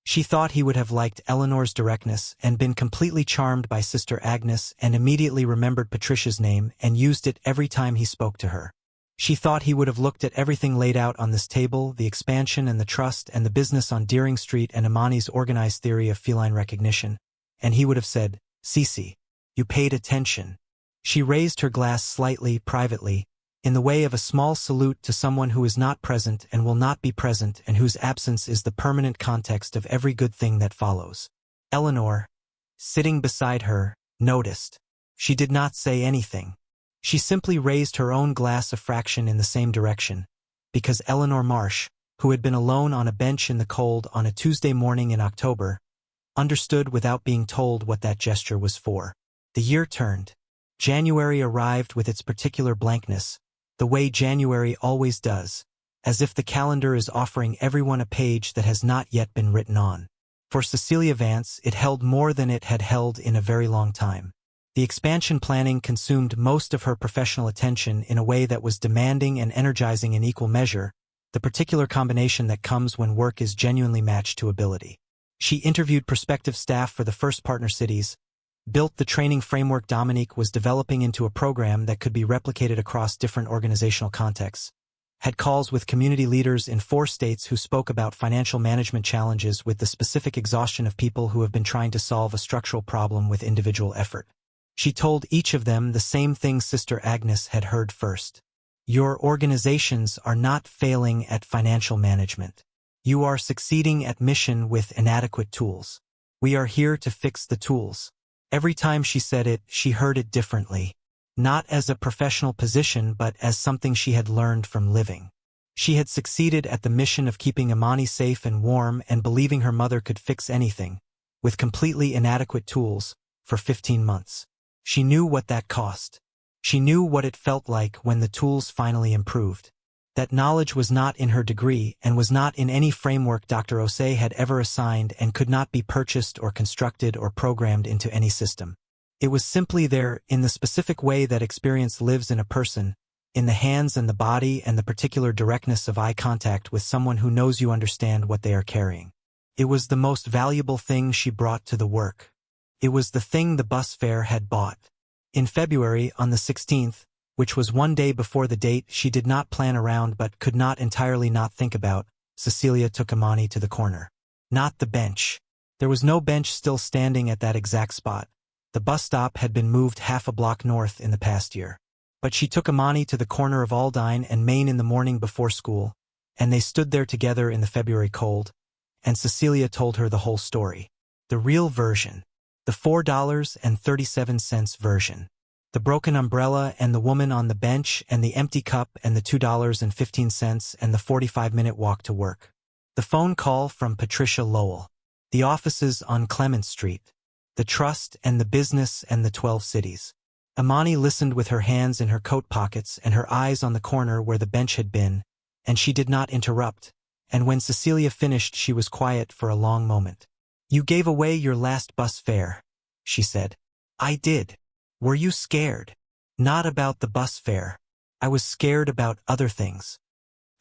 She thought he would have liked Eleanor's directness and been completely charmed by Sister Agnes and immediately remembered Patricia's name and used it every time he spoke to her. She thought he would have looked at everything laid out on this table, the expansion and the trust and the business on Deering Street and Imani's organized theory of feline recognition, and he would have said, Cece, you paid attention. She raised her glass slightly, privately, in the way of a small salute to someone who is not present and will not be present and whose absence is the permanent context of every good thing that follows. Eleanor, sitting beside her, noticed. She did not say anything. She simply raised her own glass a fraction in the same direction, because Eleanor Marsh, who had been alone on a bench in the cold on a Tuesday morning in October, understood without being told what that gesture was for. The year turned. January arrived with its particular blankness, the way January always does, as if the calendar is offering everyone a page that has not yet been written on. For Cecelia Vance, it held more than it had held in a very long time. The expansion planning consumed most of her professional attention in a way that was demanding and energizing in equal measure, the particular combination that comes when work is genuinely matched to ability. She interviewed prospective staff for the first partner cities, built the training framework Dominique was developing into a program that could be replicated across different organizational contexts, had calls with community leaders in 4 states who spoke about financial management challenges with the specific exhaustion of people who have been trying to solve a structural problem with individual effort. She told each of them the same thing Sister Agnes had heard first. Your organizations are not failing at financial management. You are succeeding at mission with inadequate tools. We are here to fix the tools. Every time she said it, she heard it differently. Not as a professional position but as something she had learned from living. She had succeeded at the mission of keeping Imani safe and warm and believing her mother could fix anything, with completely inadequate tools, for 15 months. She knew what that cost. She knew what it felt like when the tools finally improved. That knowledge was not in her degree and was not in any framework Dr. Osei had ever assigned and could not be purchased or constructed or programmed into any system. It was simply there in the specific way that experience lives in a person, in the hands and the body and the particular directness of eye contact with someone who knows you understand what they are carrying. It was the most valuable thing she brought to the work. It was the thing the bus fare had bought. In February, on the 16th, which was 1 day before the date she did not plan around but could not entirely not think about, Cecelia took Imani to the corner. Not the bench. There was no bench still standing at that exact spot. The bus stop had been moved half a block north in the past year. But she took Imani to the corner of Aldine and Main in the morning before school, and they stood there together in the February cold, and Cecelia told her the whole story. The real version. The $4.37 version. The broken umbrella and the woman on the bench and the empty cup and the $2.15 and the 45-minute walk to work. The phone call from Patricia Lowell. The offices on Clement Street. The trust and the business and the 12 cities. Imani listened with her hands in her coat pockets and her eyes on the corner where the bench had been, and she did not interrupt, and when Cecelia finished she was quiet for a long moment. "You gave away your last bus fare," she said. "I did. Were you scared?" "Not about the bus fare. I was scared about other things."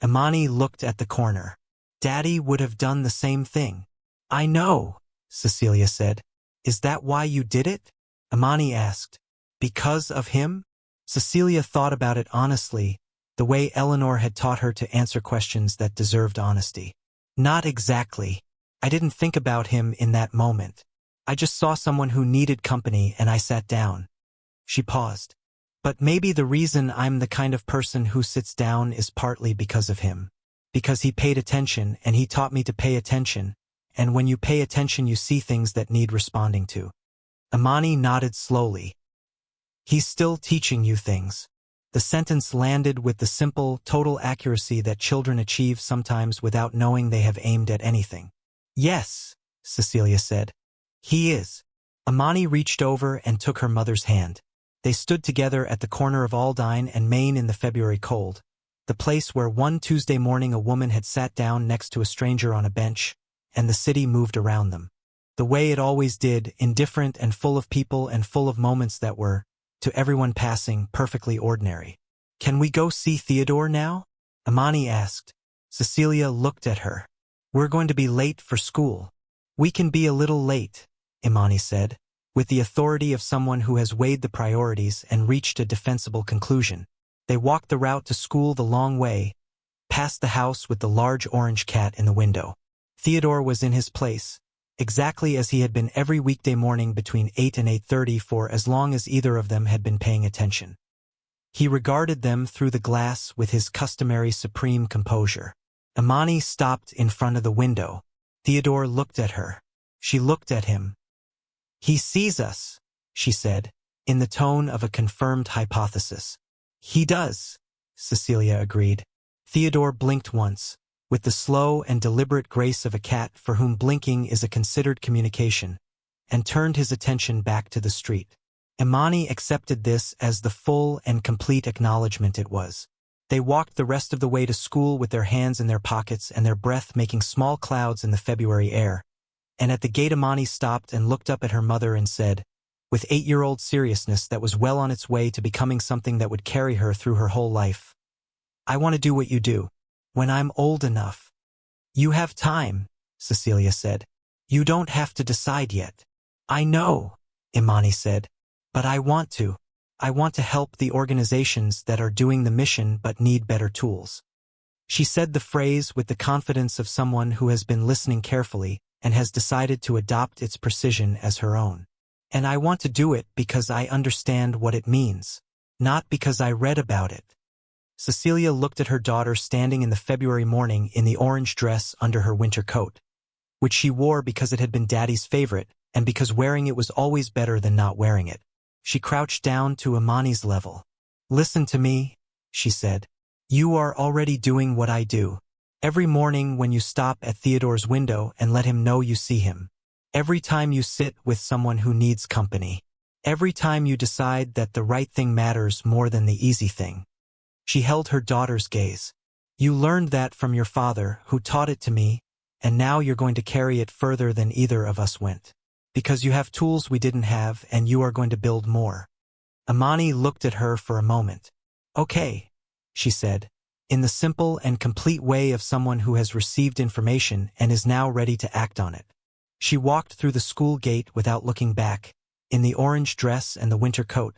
Imani looked at the corner. "Daddy would have done the same thing." "I know," Cecelia said. "Is that why you did it?" Imani asked. "Because of him?" Cecelia thought about it honestly, the way Eleanor had taught her to answer questions that deserved honesty. "Not exactly. I didn't think about him in that moment. I just saw someone who needed company and I sat down." She paused. "But maybe the reason I'm the kind of person who sits down is partly because of him. Because he paid attention and he taught me to pay attention, and when you pay attention you see things that need responding to." Imani nodded slowly. "He's still teaching you things." The sentence landed with the simple, total accuracy that children achieve sometimes without knowing they have aimed at anything. "Yes," Cecelia said. "He is." Imani reached over and took her mother's hand. They stood together at the corner of Aldine and Main in the February cold, the place where one Tuesday morning a woman had sat down next to a stranger on a bench, and the city moved around them. The way it always did, indifferent and full of people and full of moments that were, to everyone passing, perfectly ordinary. "Can we go see Theodore now?" Imani asked. Cecelia looked at her. "We're going to be late for school." "We can be a little late," Imani said, with the authority of someone who has weighed the priorities and reached a defensible conclusion. They walked the route to school the long way, past the house with the large orange cat in the window. Theodore was in his place, exactly as he had been every weekday morning between 8 and 8:30 for as long as either of them had been paying attention. He regarded them through the glass with his customary supreme composure. Imani stopped in front of the window. Theodore looked at her. She looked at him. "He sees us," she said, in the tone of a confirmed hypothesis. "He does," Cecelia agreed. Theodore blinked once, with the slow and deliberate grace of a cat for whom blinking is a considered communication, and turned his attention back to the street. Imani accepted this as the full and complete acknowledgement it was. They walked the rest of the way to school with their hands in their pockets and their breath making small clouds in the February air, and at the gate Imani stopped and looked up at her mother and said, with 8-year-old seriousness that was well on its way to becoming something that would carry her through her whole life, "I want to do what you do. When I'm old enough." "You have time," Cecelia said. "You don't have to decide yet." "I know," Imani said. "But I want to. I want to help the organizations that are doing the mission but need better tools." She said the phrase with the confidence of someone who has been listening carefully and has decided to adopt its precision as her own. "And I want to do it because I understand what it means, not because I read about it." Cecelia looked at her daughter standing in the February morning in the orange dress under her winter coat, which she wore because it had been Daddy's favorite and because wearing it was always better than not wearing it. She crouched down to Imani's level. "Listen to me," she said. "You are already doing what I do. Every morning when you stop at Theodore's window and let him know you see him. Every time you sit with someone who needs company. Every time you decide that the right thing matters more than the easy thing." She held her daughter's gaze. "You learned that from your father, who taught it to me, and now you're going to carry it further than either of us went. Because you have tools we didn't have and you are going to build more." Imani looked at her for a moment. "Okay," she said, in the simple and complete way of someone who has received information and is now ready to act on it. She walked through the school gate without looking back, in the orange dress and the winter coat,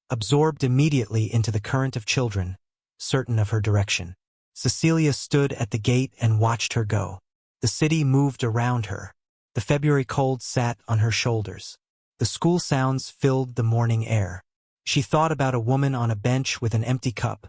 absorbed immediately into the current of children, certain of her direction. Cecelia stood at the gate and watched her go. The city moved around her. The February cold sat on her shoulders. The school sounds filled the morning air. She thought about a woman on a bench with an empty cup,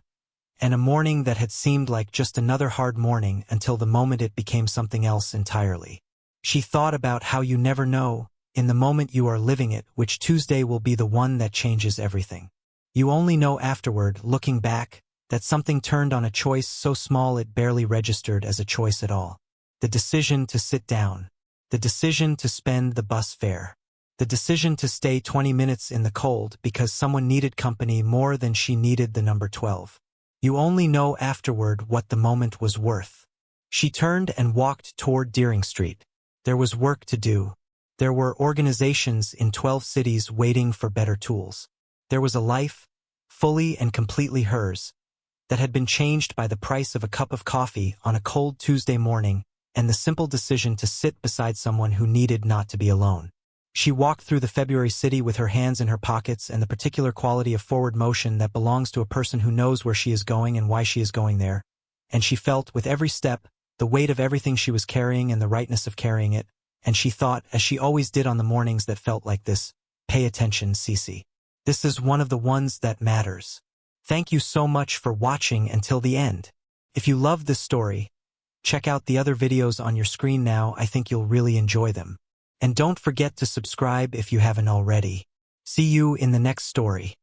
and a morning that had seemed like just another hard morning until the moment it became something else entirely. She thought about how you never know, in the moment you are living it, which Tuesday will be the one that changes everything. You only know afterward, looking back, that something turned on a choice so small it barely registered as a choice at all. The decision to sit down. The decision to spend the bus fare. The decision to stay 20 minutes in the cold because someone needed company more than she needed the number 12. You only know afterward what the moment was worth. She turned and walked toward Deering Street. There was work to do. There were organizations in 12 cities waiting for better tools. There was a life, fully and completely hers, that had been changed by the price of a cup of coffee on a cold Tuesday morning and the simple decision to sit beside someone who needed not to be alone. She walked through the February city with her hands in her pockets and the particular quality of forward motion that belongs to a person who knows where she is going and why she is going there, and she felt, with every step, the weight of everything she was carrying and the rightness of carrying it, and she thought, as she always did on the mornings that felt like this, "Pay attention, Cece. This is one of the ones that matters." Thank you so much for watching until the end. If you love this story, check out the other videos on your screen now. I think you'll really enjoy them. And don't forget to subscribe if you haven't already. See you in the next story.